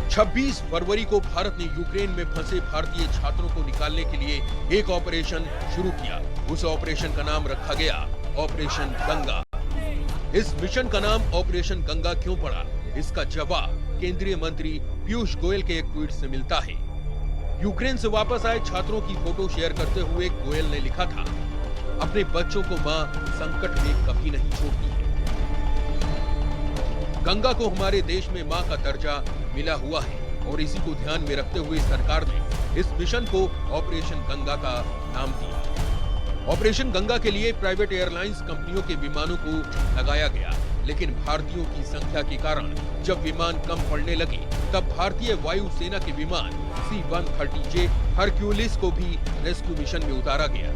26 फरवरी को भारत ने यूक्रेन में फंसे भारतीय छात्रों को निकालने के लिए एक ऑपरेशन शुरू किया। उस ऑपरेशन का नाम रखा गया ऑपरेशन गंगा। इस मिशन का नाम ऑपरेशन गंगा क्यों पड़ा, इसका जवाब केंद्रीय मंत्री पीयूष गोयल के एक ट्वीट से मिलता है। यूक्रेन से वापस आए छात्रों की फोटो शेयर करते हुए गोयल ने लिखा था, अपने बच्चों को मां संकट में कभी नहीं छोड़ती है। गंगा को हमारे देश में मां का दर्जा मिला हुआ है और इसी को ध्यान में रखते हुए सरकार ने इस मिशन को ऑपरेशन गंगा का नाम दिया। ऑपरेशन गंगा के लिए प्राइवेट एयरलाइंस कंपनियों के विमानों को लगाया गया, लेकिन भारतीयों की संख्या के कारण जब विमान कम पड़ने लगे, तब भारतीय वायुसेना के विमान C-130J हरक्यूलिस को भी रेस्क्यू मिशन में उतारा गया।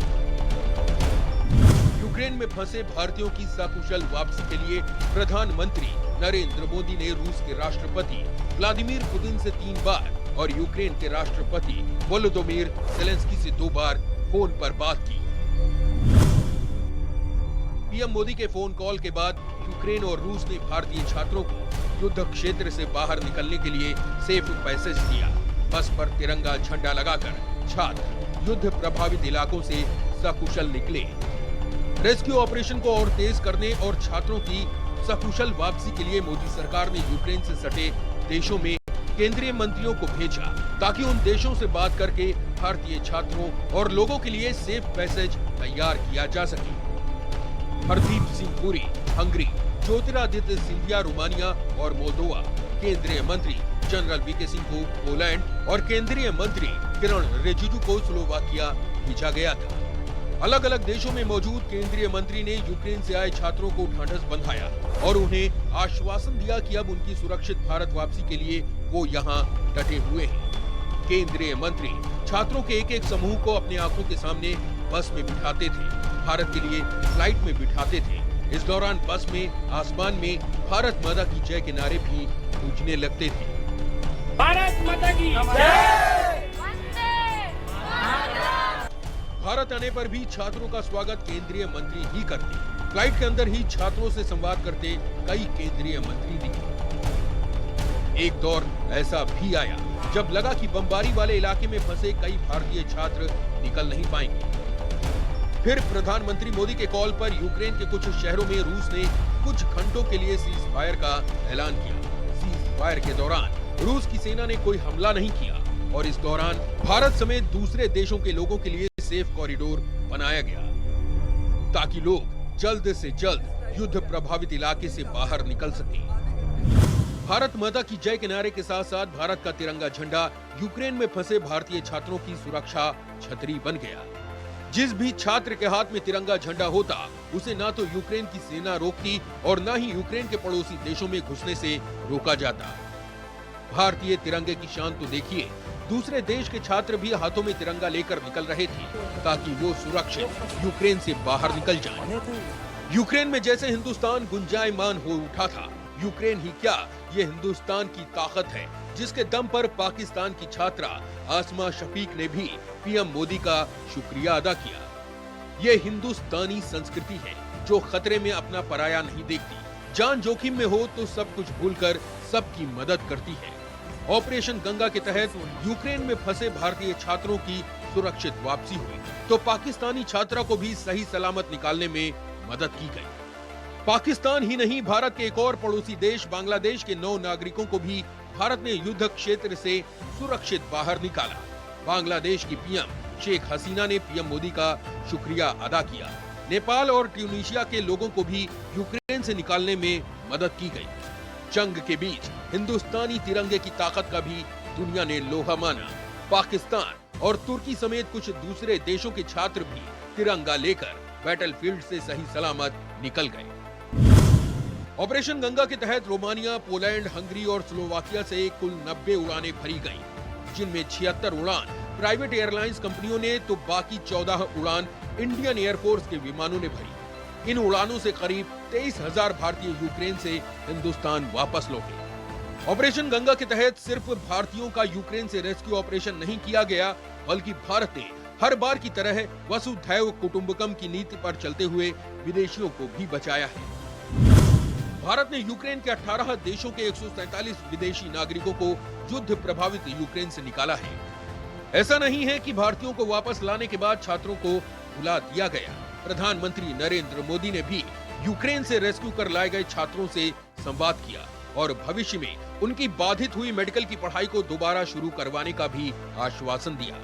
यूक्रेन में फंसे भारतीयों की सकुशल वापसी के लिए प्रधानमंत्री नरेंद्र मोदी ने रूस के राष्ट्रपति व्लादिमीर पुतिन से 3 बार और यूक्रेन के राष्ट्रपति वोलोदिमीर ज़ेलेंस्की से 2 बार फोन पर बात की। पीएम मोदी के फोन कॉल के बाद यूक्रेन और रूस ने भारतीय छात्रों को युद्ध क्षेत्र से बाहर निकलने के लिए सेफ पैसेज दिया। बस पर तिरंगा झंडा लगाकर छात्र युद्ध प्रभावित इलाकों से सकुशल निकले। रेस्क्यू ऑपरेशन को और तेज करने और छात्रों की सकुशल वापसी के लिए मोदी सरकार ने यूक्रेन से सटे देशों में केंद्रीय मंत्रियों को भेजा, ताकि उन देशों से बात करके भारतीय छात्रों और लोगों के लिए सेफ पैसेज तैयार किया जा सके। हरदीप सिंह पुरी हंगरी, ज्योतिरादित्य सिंधिया रोमानिया और मोल्दोवा, केंद्रीय मंत्री जनरल वीके सिंह को पोलैंड और केंद्रीय मंत्री किरण रिजिजू को स्लोवाकिया भेजा गया था। अलग अलग देशों में मौजूद केंद्रीय मंत्री ने यूक्रेन से आए छात्रों को ढांढस बंधाया और उन्हें आश्वासन दिया कि अब उनकी सुरक्षित भारत वापसी के लिए वो यहाँ डटे हुए हैं। केंद्रीय मंत्री छात्रों के एक एक समूह को अपने आंखों के सामने बस में बिठाते थे, भारत के लिए फ्लाइट में बिठाते थे। इस दौरान बस में आसमान में भारत माता की जय के नारे भी गूंजने लगते थे। भारत माता की जय! भारत आने पर भी छात्रों का स्वागत केंद्रीय मंत्री ही करते। फ्लाइट के अंदर ही छात्रों से संवाद करते कई केंद्रीय मंत्री दिखे। एक दौर ऐसा भी आया जब लगा कि बमबारी वाले इलाके में फंसे कई भारतीय छात्र निकल नहीं पाएंगे। फिर प्रधानमंत्री मोदी के कॉल पर यूक्रेन के कुछ शहरों में रूस ने कुछ घंटों के लिए सीज फायर का ऐलान किया। सीज फायर के दौरान रूस की सेना ने कोई हमला नहीं किया और इस दौरान भारत समेत दूसरे देशों के लोगों के लिए सेफ कॉरिडोर बनाया गया ताकि लोग जल्द से जल्द युद्ध प्रभावित इलाके से बाहर निकल सकें। भारत माता की जय के नारे के साथ साथ भारत का तिरंगा झंडा यूक्रेन में फंसे भारतीय छात्रों की सुरक्षा छतरी बन गया। जिस भी छात्र के हाथ में तिरंगा झंडा होता उसे ना तो यूक्रेन की सेना रोकती और ना ही यूक्रेन के पड़ोसी देशों में घुसने से रोका जाता। भारतीय तिरंगे की शान तो देखिए, दूसरे देश के छात्र भी हाथों में तिरंगा लेकर निकल रहे थे ताकि वो सुरक्षित यूक्रेन से बाहर निकल जाएं। यूक्रेन में जैसे हिंदुस्तान गुंजायमान हो उठा था, यूक्रेन ही क्या ये हिंदुस्तान की ताकत है जिसके दम पर पाकिस्तान की छात्रा आसमा शफीक ने भी पीएम मोदी का शुक्रिया अदा किया। ये हिंदुस्तानी संस्कृति है जो खतरे में अपना पराया नहीं देखती, जान जोखिम में हो तो सब कुछ भूलकर सबकी मदद करती है। ऑपरेशन गंगा के तहत यूक्रेन में फंसे भारतीय छात्रों की सुरक्षित वापसी हुई तो पाकिस्तानी छात्रा को भी सही सलामत निकालने में मदद की गई। पाकिस्तान ही नहीं, भारत के एक और पड़ोसी देश बांग्लादेश के 9 नागरिकों को भी भारत ने युद्ध क्षेत्र से सुरक्षित बाहर निकाला। बांग्लादेश की पीएम शेख हसीना ने पीएम मोदी का शुक्रिया अदा किया। नेपाल और ट्यूनीशिया के लोगों को भी यूक्रेन से निकालने में मदद की गई। जंग के बीच हिंदुस्तानी तिरंगे की ताकत का भी दुनिया ने लोहा माना। पाकिस्तान और तुर्की समेत कुछ दूसरे देशों के छात्र भी तिरंगा लेकर बैटलफील्ड से सही सलामत निकल गए। ऑपरेशन गंगा के तहत रोमानिया, पोलैंड, हंगरी और स्लोवाकिया से कुल 90 उड़ानें भरी गईं, जिनमें 76 उड़ान प्राइवेट एयरलाइंस कंपनियों ने तो बाकी 14 उड़ान इंडियन एयरफोर्स के विमानों ने भरी। इन उड़ानों से करीब 23,000 भारतीय यूक्रेन से हिंदुस्तान वापस लौटे। ऑपरेशन गंगा के तहत सिर्फ भारतीयों का यूक्रेन से रेस्क्यू ऑपरेशन नहीं किया गया, बल्कि भारत ने हर बार की तरह वसुधैव कुटुंबकम की नीति पर चलते हुए विदेशियों को भी बचाया है। भारत ने यूक्रेन के 18 देशों के 147 विदेशी नागरिकों को युद्ध प्रभावित यूक्रेन से निकाला है। ऐसा नहीं है कि भारतीयों को वापस लाने के बाद छात्रों को भुला दिया गया। प्रधानमंत्री नरेंद्र मोदी ने भी यूक्रेन से रेस्क्यू कर लाए गए छात्रों से संवाद किया और भविष्य में उनकी बाधित हुई मेडिकल की पढ़ाई को दोबारा शुरू करवाने का भी आश्वासन दिया।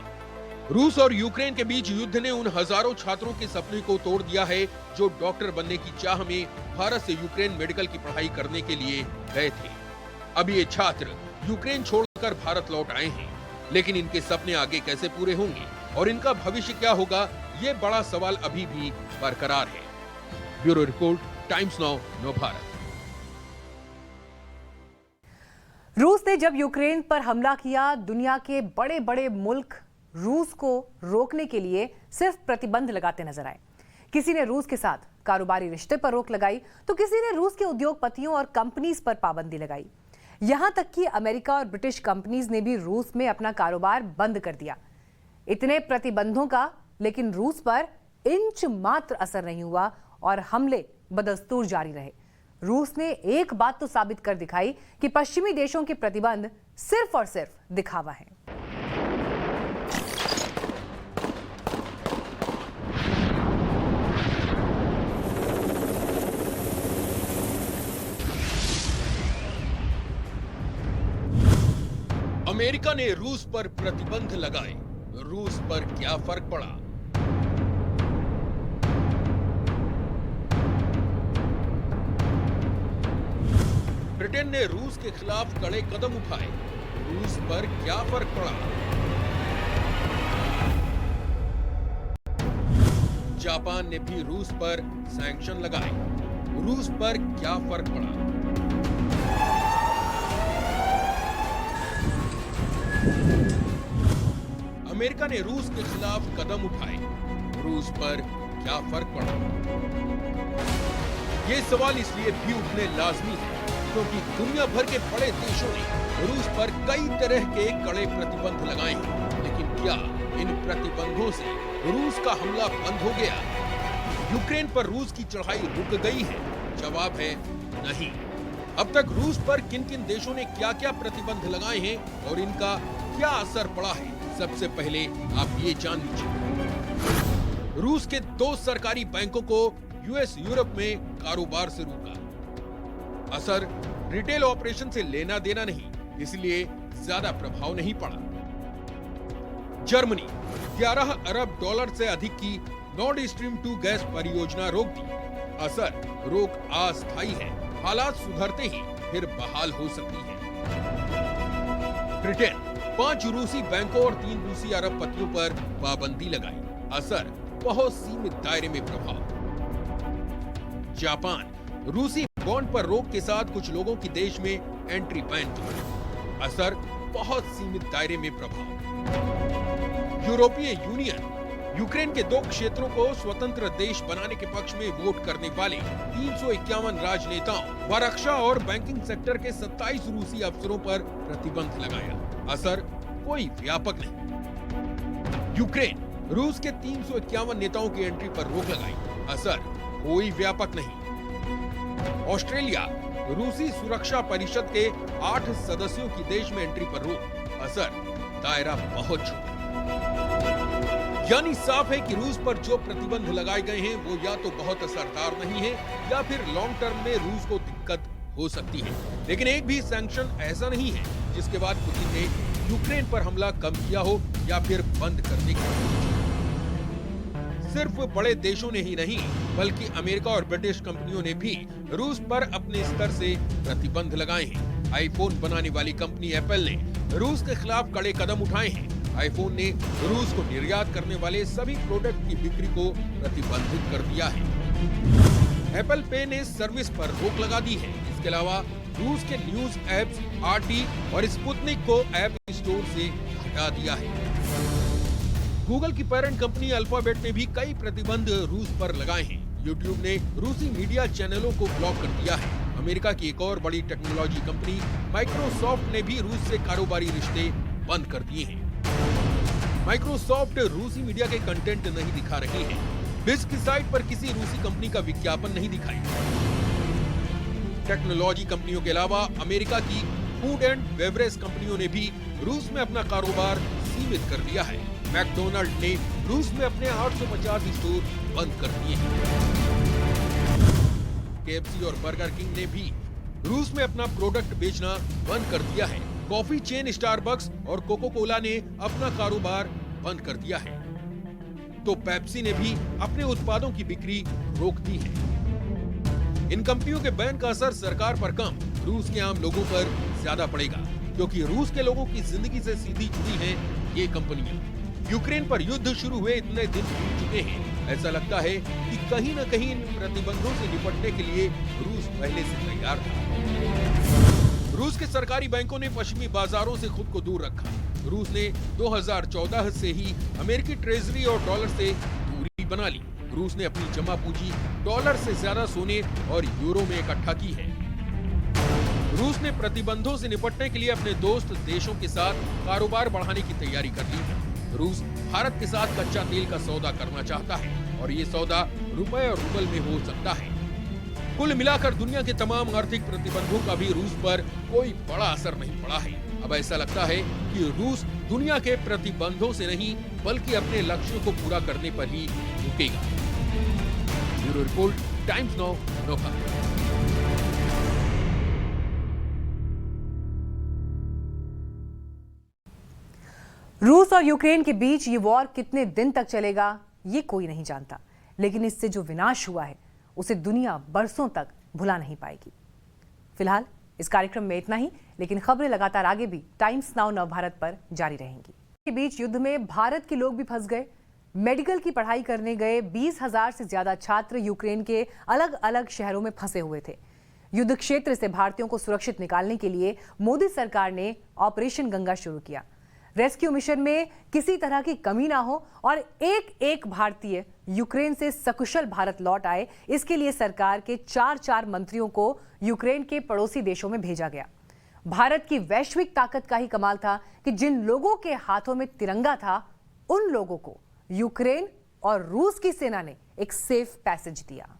रूस और यूक्रेन के बीच युद्ध ने उन हजारों छात्रों के सपने को तोड़ दिया है जो डॉक्टर बनने की चाह में भारत से यूक्रेन मेडिकल की पढ़ाई करने के लिए गए थे। अब ये छात्र यूक्रेन छोड़कर भारत लौट आए हैं, लेकिन इनके सपने आगे कैसे पूरे होंगे और इनका भविष्य क्या होगा, ये बड़ा सवाल अभी भी बरकरार है। Bureau report, Times now Bharat. रूस ने जब यूक्रेन पर हमला किया, दुनिया के बड़े बड़े मुल्क रूस को रोकने के लिए सिर्फ प्रतिबंध लगाते नजर आए। किसी ने रूस के साथ कारोबारी रिश्ते पर रोक लगाई तो किसी ने रूस के उद्योगपतियों और कंपनीज पर पाबंदी लगाई। यहां तक कि अमेरिका और ब्रिटिश कंपनीज ने भी रूस में अपना कारोबार बंद कर दिया। इतने प्रतिबंधों का लेकिन रूस पर इंच मात्र असर नहीं हुआ और हमले बदस्तूर जारी रहे। रूस ने एक बात तो साबित कर दिखाई कि पश्चिमी देशों के प्रतिबंध सिर्फ और सिर्फ दिखावा है। अमेरिका ने रूस पर प्रतिबंध लगाए, रूस पर क्या फर्क पड़ा? ब्रिटेन ने रूस के खिलाफ कड़े कदम उठाए, रूस पर क्या फर्क पड़ा? जापान ने भी रूस पर सैंक्शन लगाए। रूस पर क्या फर्क पड़ा? अमेरिका ने रूस के खिलाफ कदम उठाए। रूस पर क्या फर्क पड़ा? ये सवाल इसलिए भी उठने लाजमी है क्योंकि दुनिया भर के बड़े देशों ने रूस पर कई तरह के कड़े प्रतिबंध लगाए हैं। लेकिन क्या इन प्रतिबंधों से रूस का हमला बंद हो गया? यूक्रेन पर रूस की चढ़ाई रुक गई है? जवाब है नहीं। अब तक रूस पर किन किन देशों ने क्या क्या प्रतिबंध लगाए हैं और इनका क्या असर पड़ा है, सबसे पहले आप ये जान लीजिए। रूस के 2 सरकारी बैंकों को यूएस यूरोप में कारोबार से रोका। असर रिटेल ऑपरेशन से लेना देना नहीं, इसलिए ज्यादा प्रभाव नहीं पड़ा। जर्मनी 11 अरब डॉलर से अधिक की नॉर्ड स्ट्रीम 2 गैस परियोजना रोक दी। असर रोक अस्थायी है, हालात सुधरते ही फिर बहाल हो सकती है। ब्रिटेन 5 रूसी बैंकों और 3 रूसी अरबपतियों पर पाबंदी लगाई। असर बहुत सीमित दायरे में प्रभाव। जापान रूसी बॉन्ड पर रोक के साथ कुछ लोगों की देश में एंट्री बैन की। असर बहुत सीमित दायरे में प्रभाव। यूरोपीय यूनियन यूक्रेन के 2 क्षेत्रों को स्वतंत्र देश बनाने के पक्ष में वोट करने वाले 351 राजनेताओं व रक्षा और बैंकिंग सेक्टर के 27 रूसी अफसरों पर प्रतिबंध लगाया। असर कोई व्यापक नहीं। यूक्रेन रूस के 351 नेताओं की एंट्री पर रोक लगाई। असर कोई व्यापक नहीं। ऑस्ट्रेलिया रूसी सुरक्षा परिषद के 8 सदस्यों की देश में एंट्री पर रोक। असर दायरा बहुत छोटा। यानी साफ है कि रूस पर जो प्रतिबंध लगाए गए हैं वो या तो बहुत असरदार नहीं है या फिर लॉन्ग टर्म में रूस को दिक्कत हो सकती है। लेकिन एक भी सैंक्शन ऐसा नहीं है जिसके बाद पुतिन ने यूक्रेन पर हमला कम किया हो या फिर बंद करने की कोशिश। सिर्फ बड़े देशों ने ही नहीं बल्कि अमेरिका और ब्रिटिश कंपनियों ने भी रूस पर अपने स्तर से प्रतिबंध लगाए हैं। आईफोन बनाने वाली कंपनी एप्पल ने रूस के खिलाफ कड़े कदम उठाए हैं। आईफोन ने रूस को निर्यात करने वाले सभी प्रोडक्ट की बिक्री को प्रतिबंधित कर दिया है। एप्पल पे ने सर्विस पर रोक लगा दी है। इसके अलावा रूस के न्यूज एप्स आरटी और स्पुतनिक को ऐप स्टोर से हटा दिया है। गूगल की पेरेंट कंपनी अल्फाबेट ने भी कई प्रतिबंध रूस पर लगाए हैं। यूट्यूब ने रूसी मीडिया चैनलों को ब्लॉक कर दिया है। अमेरिका की एक और बड़ी टेक्नोलॉजी कंपनी माइक्रोसॉफ्ट ने भी रूस से कारोबारी रिश्ते बंद कर दिए हैं। माइक्रोसॉफ्ट रूसी मीडिया के कंटेंट नहीं दिखा रही है। बिज की साइट पर किसी रूसी कंपनी का विज्ञापन नहीं दिखाई। टेक्नोलॉजी कंपनियों के अलावा अमेरिका की फूड एंड बेवरेज कंपनियों ने भी रूस में अपना कारोबार सीमित कर दिया है। मैकडोनाल्ड ने रूस में अपने 850 स्टोर बंद कर दिए हैं। केएफसी और बर्गर किंग ने भी रूस में अपना प्रोडक्ट बेचना बंद कर दिया है। कॉफी चेन स्टारबक्स और कोको कोला ने अपना कारोबार बंद कर दिया है। तो पेप्सी ने भी अपने उत्पादों की बिक्री रोक दी है। इन कंपनियों के बैन का असर सरकार पर कम, रूस के आम लोगों पर ज्यादा पड़ेगा, क्योंकि रूस के लोगों की जिंदगी से सीधी जुड़ी हैं ये कंपनियां। यूक्रेन पर युद्ध शुरू हुए इतने दिन बीत चुके हैं, ऐसा लगता है कि कहीं न कहीं इन प्रतिबंधों से निपटने के लिए रूस पहले से तैयार था। रूस के सरकारी बैंकों ने पश्चिमी बाजारों से खुद को दूर रखा। रूस ने 2014 से ही अमेरिकी ट्रेजरी और डॉलर से दूरी बना ली। रूस ने अपनी जमा पूंजी डॉलर से ज्यादा सोने और यूरो में इकट्ठा की है। रूस ने प्रतिबंधों से निपटने के लिए अपने दोस्त देशों के साथ कारोबार बढ़ाने की तैयारी कर ली है। रूस भारत के साथ कच्चा तेल का सौदा करना चाहता है और ये सौदा रुपए और रूबल में हो सकता है। कुल मिलाकर दुनिया के तमाम आर्थिक प्रतिबंधों का भी रूस पर कोई बड़ा असर नहीं पड़ा है। अब ऐसा लगता है कि रूस दुनिया के प्रतिबंधों से नहीं बल्कि अपने लक्ष्यों को पूरा करने पर ही रुकेगा। Bureau report, Times now, Nokha. रूस और यूक्रेन के बीच ये वॉर कितने दिन तक चलेगा ये कोई नहीं जानता, लेकिन इससे जो विनाश हुआ है उसे दुनिया बरसों तक भुला नहीं पाएगी। फिलहाल इस कार्यक्रम में इतना ही, लेकिन खबरें लगातार आगे भी टाइम्स नाउ नवभारत पर जारी रहेंगी। के बीच युद्ध में भारत के लोग भी फंस गए। मेडिकल की पढ़ाई करने गए 20,000 से ज्यादा छात्र यूक्रेन के अलग अलग शहरों में फंसे हुए थे। युद्ध क्षेत्र से भारतीयों को सुरक्षित निकालने के लिए मोदी सरकार ने ऑपरेशन गंगा शुरू किया। रेस्क्यू मिशन में किसी तरह की कमी ना हो और एक एक भारतीय यूक्रेन से सकुशल भारत लौट आए, इसके लिए सरकार के 4 मंत्रियों को यूक्रेन के पड़ोसी देशों में भेजा गया। भारत की वैश्विक ताकत का ही कमाल था कि जिन लोगों के हाथों में तिरंगा था, उन लोगों को यूक्रेन और रूस की सेना ने एक सेफ पैसेज दिया।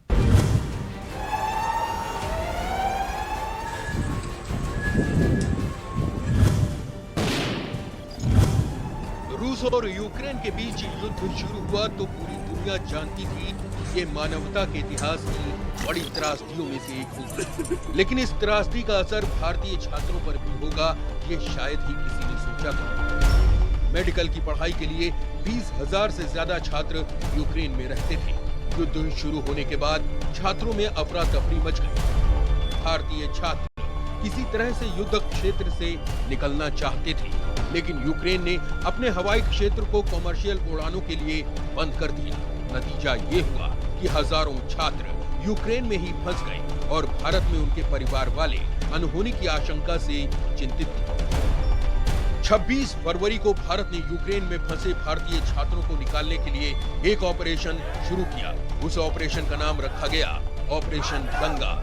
रूस और यूक्रेन के बीच युद्ध शुरू हुआ तो पूरी दुनिया जानती थी ये मानवता के इतिहास की बड़ी त्रासदियों में से एक होगी। लेकिन इस त्रासदी का असर भारतीय छात्रों पर भी होगा, ये शायद ही किसी ने सोचा था। मेडिकल की पढ़ाई के लिए 20,000 से ज्यादा छात्र यूक्रेन में रहते थे। युद्ध शुरू होने के बाद छात्रों में अफरा तफरी मच गई। भारतीय छात्र किसी तरह से युद्ध क्षेत्र से निकलना चाहते थे, लेकिन यूक्रेन ने अपने हवाई क्षेत्र को कमर्शियल उड़ानों के लिए बंद कर दिया। नतीजा ये हुआ कि हजारों छात्र यूक्रेन में ही फंस गए और भारत में उनके परिवार वाले अनहोनी की आशंका से चिंतित थे। 26 फरवरी को भारत ने यूक्रेन में फंसे भारतीय छात्रों को निकालने के लिए एक ऑपरेशन शुरू किया। उस ऑपरेशन का नाम रखा गया ऑपरेशन गंगा।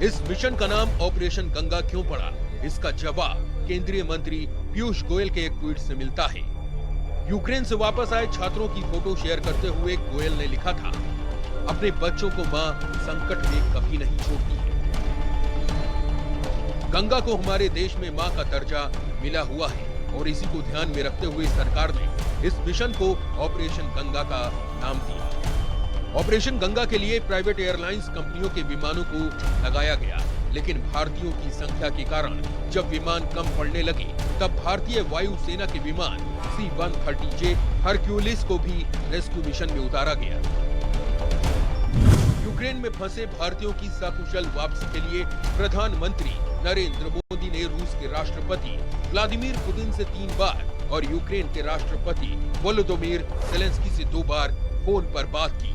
इस मिशन का नाम ऑपरेशन गंगा क्यों पड़ा, इसका जवाब केंद्रीय मंत्री पीयूष गोयल के एक ट्वीट से मिलता है। यूक्रेन से वापस आए छात्रों की फोटो शेयर करते हुए गोयल ने लिखा था, अपने बच्चों को मां संकट में कभी नहीं छोड़ती है। गंगा को हमारे देश में मां का दर्जा मिला हुआ है और इसी को ध्यान में रखते हुए सरकार ने इस मिशन को ऑपरेशन गंगा का नाम दिया। ऑपरेशन गंगा के लिए प्राइवेट एयरलाइंस कंपनियों के विमानों को लगाया गया, लेकिन भारतीयों की संख्या के कारण जब विमान कम पड़ने लगे, तब भारतीय वायुसेना के विमान C-130J हरक्यूलिस को भी रेस्क्यू मिशन में उतारा गया। यूक्रेन में फंसे भारतीयों की सकुशल वापसी के लिए प्रधानमंत्री नरेंद्र मोदी ने रूस के राष्ट्रपति व्लादिमीर पुतिन से 3 बार और यूक्रेन के राष्ट्रपति वोलोदिमीर ज़ेलेंस्की से 2 बार फोन पर बात की।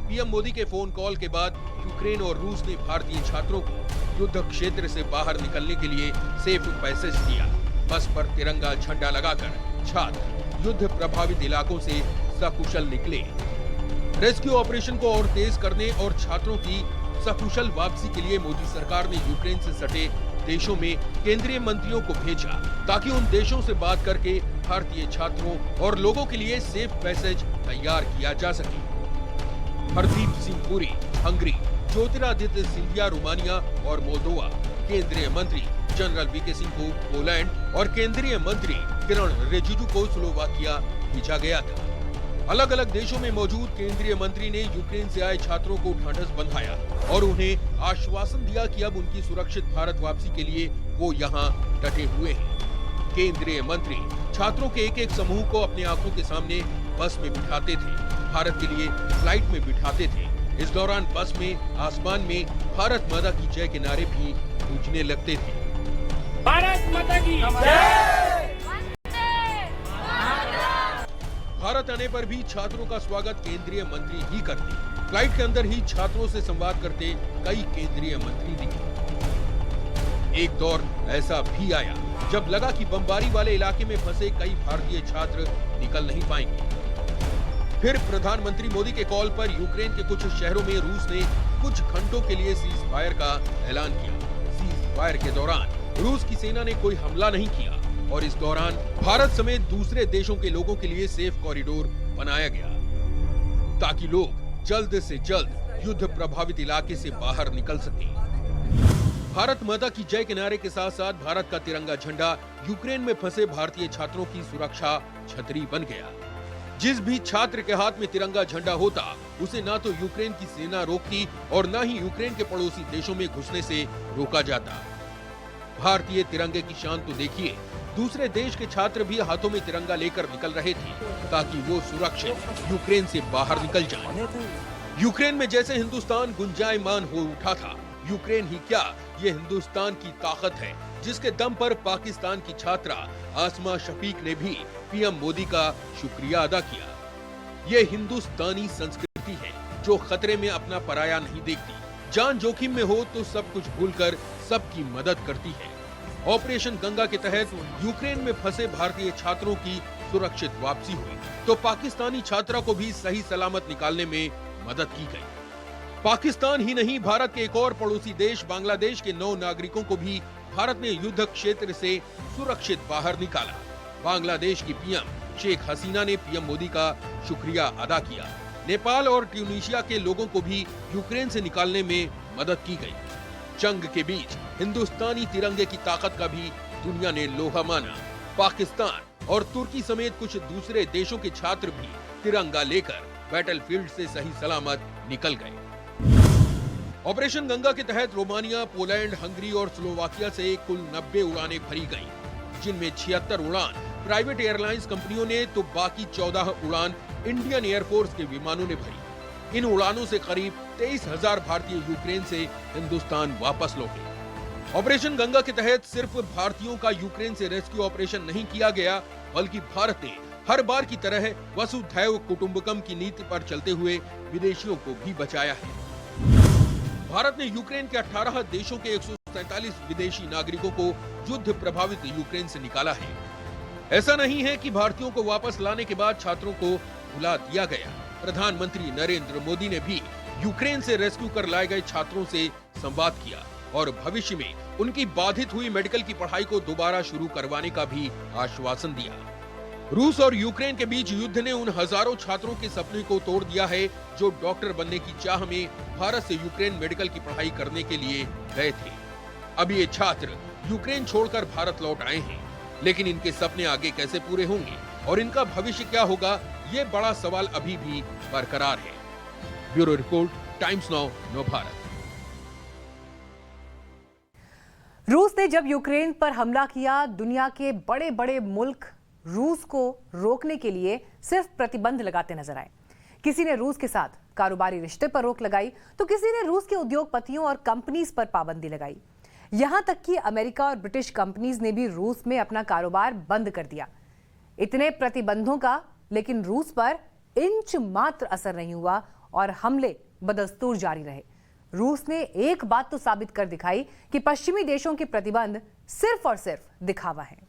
पीएम मोदी के फोन कॉल के बाद यूक्रेन और रूस ने भारतीय छात्रों को युद्ध क्षेत्र से बाहर निकलने के लिए सेफ पैसेज दिया। बस पर तिरंगा झंडा लगाकर छात्र युद्ध प्रभावित इलाकों से सकुशल निकले। रेस्क्यू ऑपरेशन को और तेज करने और छात्रों की सकुशल वापसी के लिए मोदी सरकार ने यूक्रेन से सटे देशों में केंद्रीय मंत्रियों को भेजा, ताकि उन देशों से बात करके भारतीय छात्रों और लोगों के लिए सेफ पैसेज तैयार किया जा सके। हरदीप सिंह पुरी हंगरी, ज्योतिरादित्य सिंधिया रोमानिया और मोल्दोवा, केंद्रीय मंत्री जनरल वीके सिंह को पोलैंड और केंद्रीय मंत्री किरण रिजिजू को स्लोवाकिया भेजा गया था। अलग अलग देशों में मौजूद केंद्रीय मंत्री ने यूक्रेन से आए छात्रों को ढांढस बंधाया और उन्हें आश्वासन दिया कि अब उनकी सुरक्षित भारत वापसी के लिए वो यहाँ डटे हुए हैं। केंद्रीय मंत्री छात्रों के एक एक समूह को अपनी आंखों के सामने बस में बिठाते थे, भारत के लिए फ्लाइट में बिठाते थे। इस दौरान बस में आसमान में भारत माता की जय के नारे भी गूंजने लगते थे। भारत माता की जय। भारत आने पर भी छात्रों का स्वागत केंद्रीय मंत्री ही करते। फ्लाइट के अंदर ही छात्रों से संवाद करते कई केंद्रीय मंत्री दिखे। एक दौर ऐसा भी आया जब लगा कि बमबारी वाले इलाके में फंसे कई भारतीय छात्र निकल नहीं पाएंगे। फिर प्रधानमंत्री मोदी के कॉल पर यूक्रेन के कुछ शहरों में रूस ने कुछ घंटों के लिए सीज फायर का ऐलान किया। सीज फायर के दौरान रूस की सेना ने कोई हमला नहीं किया और इस दौरान भारत समेत दूसरे देशों के लोगों के लिए सेफ कॉरिडोर बनाया गया, ताकि लोग जल्द से जल्द युद्ध प्रभावित इलाके से बाहर निकल सकें। भारत माता की जय के नारे के साथ साथ भारत का तिरंगा झंडा यूक्रेन में फंसे भारतीय छात्रों की सुरक्षा छतरी बन गया। जिस भी छात्र के हाथ में तिरंगा झंडा होता, उसे ना तो यूक्रेन की सेना रोकती और ना ही यूक्रेन के पड़ोसी देशों में घुसने से रोका जाता। भारतीय तिरंगे की शान तो देखिए, दूसरे देश के छात्र भी हाथों में तिरंगा लेकर निकल रहे थे ताकि वो सुरक्षित यूक्रेन से बाहर निकल जाएं। यूक्रेन में जैसे हिंदुस्तान गुंजायमान हो उठा था, यूक्रेन ही क्या, ये हिंदुस्तान की ताकत है, जिसके दम पर पाकिस्तान की छात्रा आसमा शफीक ने भी पीएम मोदी का शुक्रिया अदा किया। ये हिंदुस्तानी संस्कृति है जो खतरे में अपना पराया नहीं देखती, जान जोखिम में हो तो सब कुछ भूलकर सबकी मदद करती है। ऑपरेशन गंगा के तहत यूक्रेन में फंसे भारतीय छात्रों की सुरक्षित वापसी हुई तो पाकिस्तानी छात्रा को भी सही सलामत निकालने में मदद की गई। पाकिस्तान ही नहीं, भारत के एक और पड़ोसी देश बांग्लादेश के 9 नागरिकों को भी भारत ने युद्ध क्षेत्र से सुरक्षित बाहर निकाला। बांग्लादेश की पीएम शेख हसीना ने पीएम मोदी का शुक्रिया अदा किया। नेपाल और ट्यूनीशिया के लोगों को भी यूक्रेन से निकालने में मदद की गई। जंग के बीच हिंदुस्तानी तिरंगे की ताकत का भी दुनिया ने लोहा माना। पाकिस्तान और तुर्की समेत कुछ दूसरे देशों के छात्र भी तिरंगा लेकर बैटलफील्ड से सही सलामत निकल गए। ऑपरेशन गंगा के तहत रोमानिया, पोलैंड, हंगरी और स्लोवाकिया से कुल 90 उड़ानें भरी गईं, जिनमें 76 उड़ान प्राइवेट एयरलाइंस कंपनियों ने तो बाकी 14 उड़ान इंडियन एयरफोर्स के विमानों ने भरी। इन उड़ानों से करीब 23,000 भारतीय यूक्रेन से हिंदुस्तान वापस लौटे। ऑपरेशन गंगा के तहत सिर्फ भारतीयों का यूक्रेन से रेस्क्यू ऑपरेशन नहीं किया गया, बल्कि भारत ने हर बार की तरह वसुधैव कुटुंबकम की नीति पर चलते हुए विदेशियों को भी बचाया है। भारत ने यूक्रेन के 18 देशों के 147 विदेशी नागरिकों को युद्ध प्रभावित यूक्रेन से निकाला है। ऐसा नहीं है कि भारतीयों को वापस लाने के बाद छात्रों को भुला दिया गया। प्रधानमंत्री नरेंद्र मोदी ने भी यूक्रेन से रेस्क्यू कर लाए गए छात्रों से संवाद किया और भविष्य में उनकी बाधित हुई मेडिकल की पढ़ाई को दोबारा शुरू करवाने का भी आश्वासन दिया। रूस और यूक्रेन के बीच युद्ध ने उन हजारों छात्रों के सपने को तोड़ दिया है जो डॉक्टर बनने की चाह में भारत से यूक्रेन मेडिकल की पढ़ाई करने के लिए गए थे। अब ये छात्र यूक्रेन छोड़कर भारत लौट आए हैं, लेकिन इनके सपने आगे कैसे पूरे होंगे और इनका भविष्य क्या होगा, ये बड़ा सवाल अभी भी बरकरार है। Bureau report, Times now Navbharat. रूस ने जब यूक्रेन पर हमला किया, दुनिया के बड़े बड़े मुल्क रूस को रोकने के लिए सिर्फ प्रतिबंध लगाते नजर आए। किसी ने रूस के साथ कारोबारी रिश्ते पर रोक लगाई तो किसी ने रूस के उद्योगपतियों और कंपनीज पर पाबंदी लगाई। यहां तक कि अमेरिका और ब्रिटिश कंपनीज ने भी रूस में अपना कारोबार बंद कर दिया। इतने प्रतिबंधों का लेकिन रूस पर इंच मात्र असर नहीं हुआ और हमले बदस्तूर जारी रहे। रूस ने एक बात तो साबित कर दिखाई कि पश्चिमी देशों के प्रतिबंध सिर्फ और सिर्फ दिखावा है।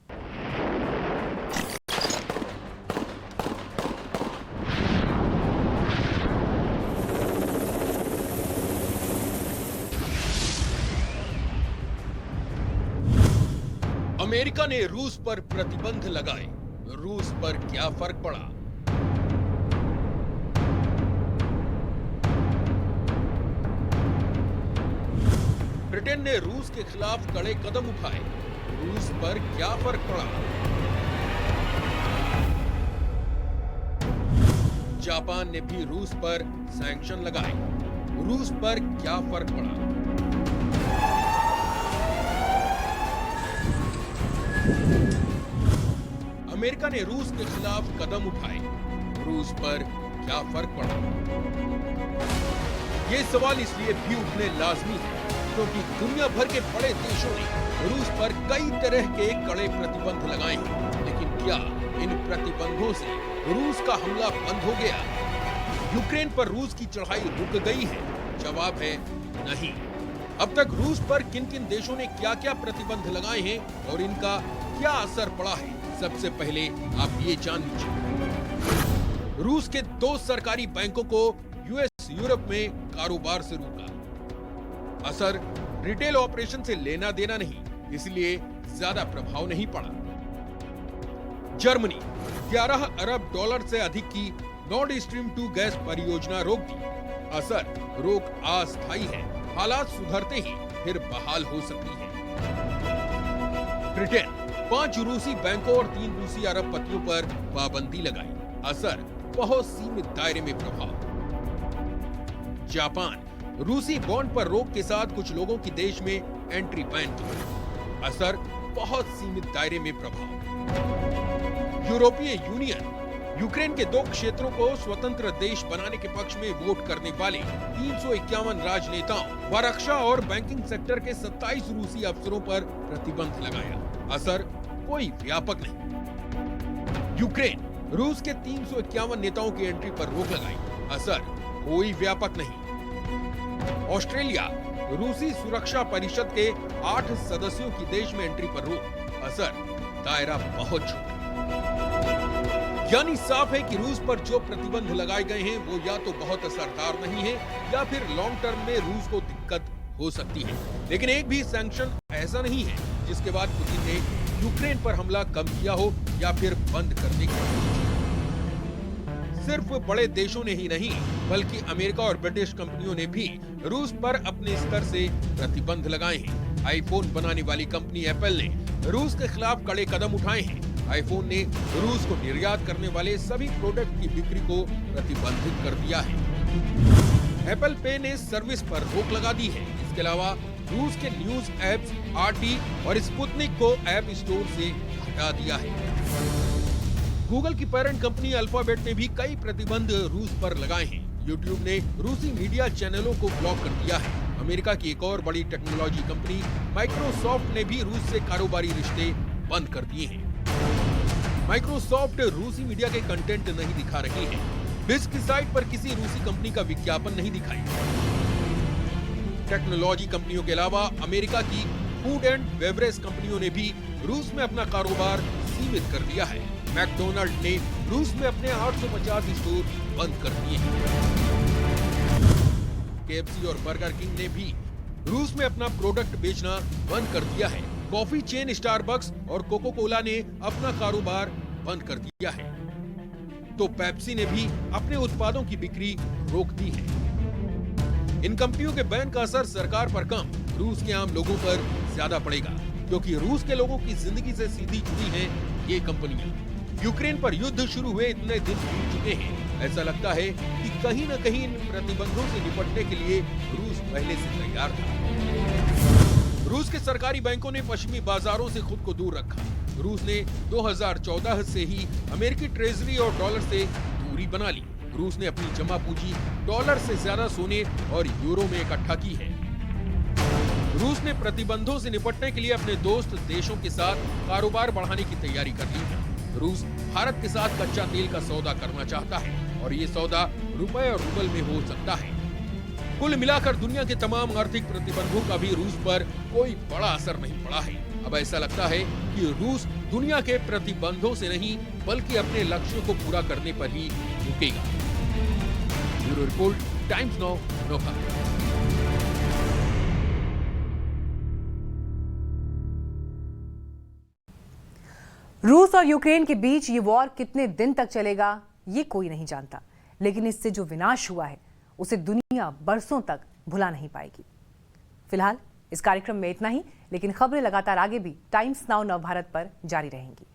अमेरिका ने रूस पर प्रतिबंध लगाए, रूस पर क्या फर्क पड़ा? ब्रिटेन ने रूस के खिलाफ कड़े कदम उठाए, रूस पर क्या फर्क पड़ा? जापान ने भी रूस पर सैंक्शन लगाए, रूस पर क्या फर्क पड़ा? अमेरिका ने रूस के खिलाफ कदम उठाए, रूस पर क्या फर्क पड़ा? ये सवाल इसलिए भी उठने लाजमी है क्योंकि दुनिया भर के बड़े देशों ने रूस पर कई तरह के कड़े प्रतिबंध लगाए हैं, लेकिन क्या इन प्रतिबंधों से रूस का हमला बंद हो गया? यूक्रेन पर रूस की चढ़ाई रुक गई है? जवाब है नहीं। अब तक रूस पर किन किन देशों ने क्या क्या प्रतिबंध लगाए हैं और इनका क्या असर पड़ा है, सबसे पहले आप ये जान लीजिए। रूस के 2 सरकारी बैंकों को यूएस यूरोप में कारोबार से रोका। असर रिटेल ऑपरेशन से लेना देना नहीं, इसलिए ज्यादा प्रभाव नहीं पड़ा। जर्मनी 11 अरब डॉलर से अधिक की नॉर्ड स्ट्रीम 2 गैस परियोजना रोक दी। असर रोक अस्थायी है, हालात सुधरते ही फिर बहाल हो सकती है। ब्रिटेन 5 रूसी बैंकों और 3 रूसी अरबपतियों पर पाबंदी लगाई। असर बहुत सीमित दायरे में प्रभाव। जापान रूसी बॉन्ड पर रोक के साथ कुछ लोगों की देश में एंट्री बैन की। असर बहुत सीमित दायरे में प्रभाव। यूरोपीय यूनियन यूक्रेन के 2 क्षेत्रों को स्वतंत्र देश बनाने के पक्ष में वोट करने वाले 351 राजनेताओं व रक्षा और बैंकिंग सेक्टर के 27 रूसी अफसरों पर प्रतिबंध लगाया। असर कोई व्यापक नहीं। यूक्रेन रूस के 351 नेताओं की एंट्री पर रोक लगाई। असर कोई व्यापक नहीं। ऑस्ट्रेलिया रूसी सुरक्षा परिषद के 8 सदस्यों की देश में एंट्री पर रोक। असर दायरा बहुत छोटा। यानी साफ है कि रूस पर जो प्रतिबंध लगाए गए हैं वो या तो बहुत असरदार नहीं है या फिर लॉन्ग टर्म में रूस को दिक्कत हो सकती है। लेकिन एक भी सैंक्शन ऐसा नहीं है जिसके बाद पुतिन ने यूक्रेन पर हमला कम किया हो या फिर बंद करने की। सिर्फ बड़े देशों ने ही नहीं बल्कि अमेरिका और ब्रिटिश कंपनियों ने भी रूस पर अपने स्तर से प्रतिबंध लगाए हैं। आईफोन बनाने वाली कंपनी एप्पल ने रूस के खिलाफ कड़े कदम उठाए हैं। आईफोन ने रूस को निर्यात करने वाले सभी प्रोडक्ट की बिक्री को प्रतिबंधित कर दिया है। एप्पल पे ने सर्विस पर रोक लगा दी है। इसके अलावा रूस के न्यूज ऐप्स RT और स्पुतनिक को ऐप स्टोर से हटा दिया है। गूगल की पेरेंट कंपनी अल्फाबेट ने भी कई प्रतिबंध रूस पर लगाए हैं। यूट्यूब ने रूसी मीडिया चैनलों को ब्लॉक कर दिया है। अमेरिका की एक और बड़ी टेक्नोलॉजी कंपनी माइक्रोसॉफ्ट ने भी रूस से कारोबारी रिश्ते बंद कर दिए हैं। माइक्रोसॉफ्ट रूसी मीडिया के कंटेंट नहीं दिखा रही है। बिज की साइट पर किसी रूसी कंपनी का विज्ञापन नहीं दिखाई। टेक्नोलॉजी कंपनियों के अलावा अमेरिका की फूड एंड बेवरेज कंपनियों ने भी रूस में अपना कारोबार सीमित कर दिया है। मैकडोनाल्ड ने रूस में अपने 850 स्टोर बंद कर दिए हैं। KFC और बर्गर किंग ने भी रूस में अपना प्रोडक्ट बेचना बंद कर दिया है। कॉफी चेन स्टारबक्स और कोको कोला ने अपना कारोबार बंद कर दिया है। तो पेप्सी ने भी अपने उत्पादों की बिक्री रोक दी है। इन कंपनियों के बैन का असर सरकार पर कम, रूस के आम लोगों पर ज्यादा पड़ेगा, क्योंकि रूस के लोगों की जिंदगी से सीधी जुड़ी हैं ये कंपनियां। यूक्रेन पर युद्ध शुरू हुए इतने दिन बीत चुके हैं। ऐसा लगता है कि कहीं न कहीं इन प्रतिबंधों से निपटने के लिए रूस पहले से तैयार था। रूस के सरकारी बैंकों ने पश्चिमी बाजारों से खुद को दूर रखा। रूस ने 2014 से ही अमेरिकी ट्रेजरी और डॉलर से दूरी बना ली। रूस ने अपनी जमा पूंजी डॉलर से ज्यादा सोने और यूरो में इकट्ठा की है। रूस ने प्रतिबंधों से निपटने के लिए अपने दोस्त देशों के साथ कारोबार बढ़ाने की तैयारी कर ली है। रूस भारत के साथ कच्चा तेल का सौदा करना चाहता है और ये सौदा रुपए और रूबल में हो सकता है। कुल मिलाकर दुनिया के तमाम आर्थिक प्रतिबंधों का भी रूस पर कोई बड़ा असर नहीं पड़ा है। अब ऐसा लगता है कि रूस दुनिया के प्रतिबंधों से नहीं बल्कि अपने लक्ष्यों को पूरा करने पर ही रुकेगा। ब्यूरो रिपोर्ट, टाइम्स नाउ, नोका। रूस और यूक्रेन के बीच ये वॉर कितने दिन तक चलेगा ये कोई नहीं जानता, लेकिन इससे जो विनाश हुआ है उसे दुनिया बरसों तक भुला नहीं पाएगी। फिलहाल इस कार्यक्रम में इतना ही, लेकिन खबरें लगातार आगे भी टाइम्स नाउ नवभारत पर जारी रहेंगी।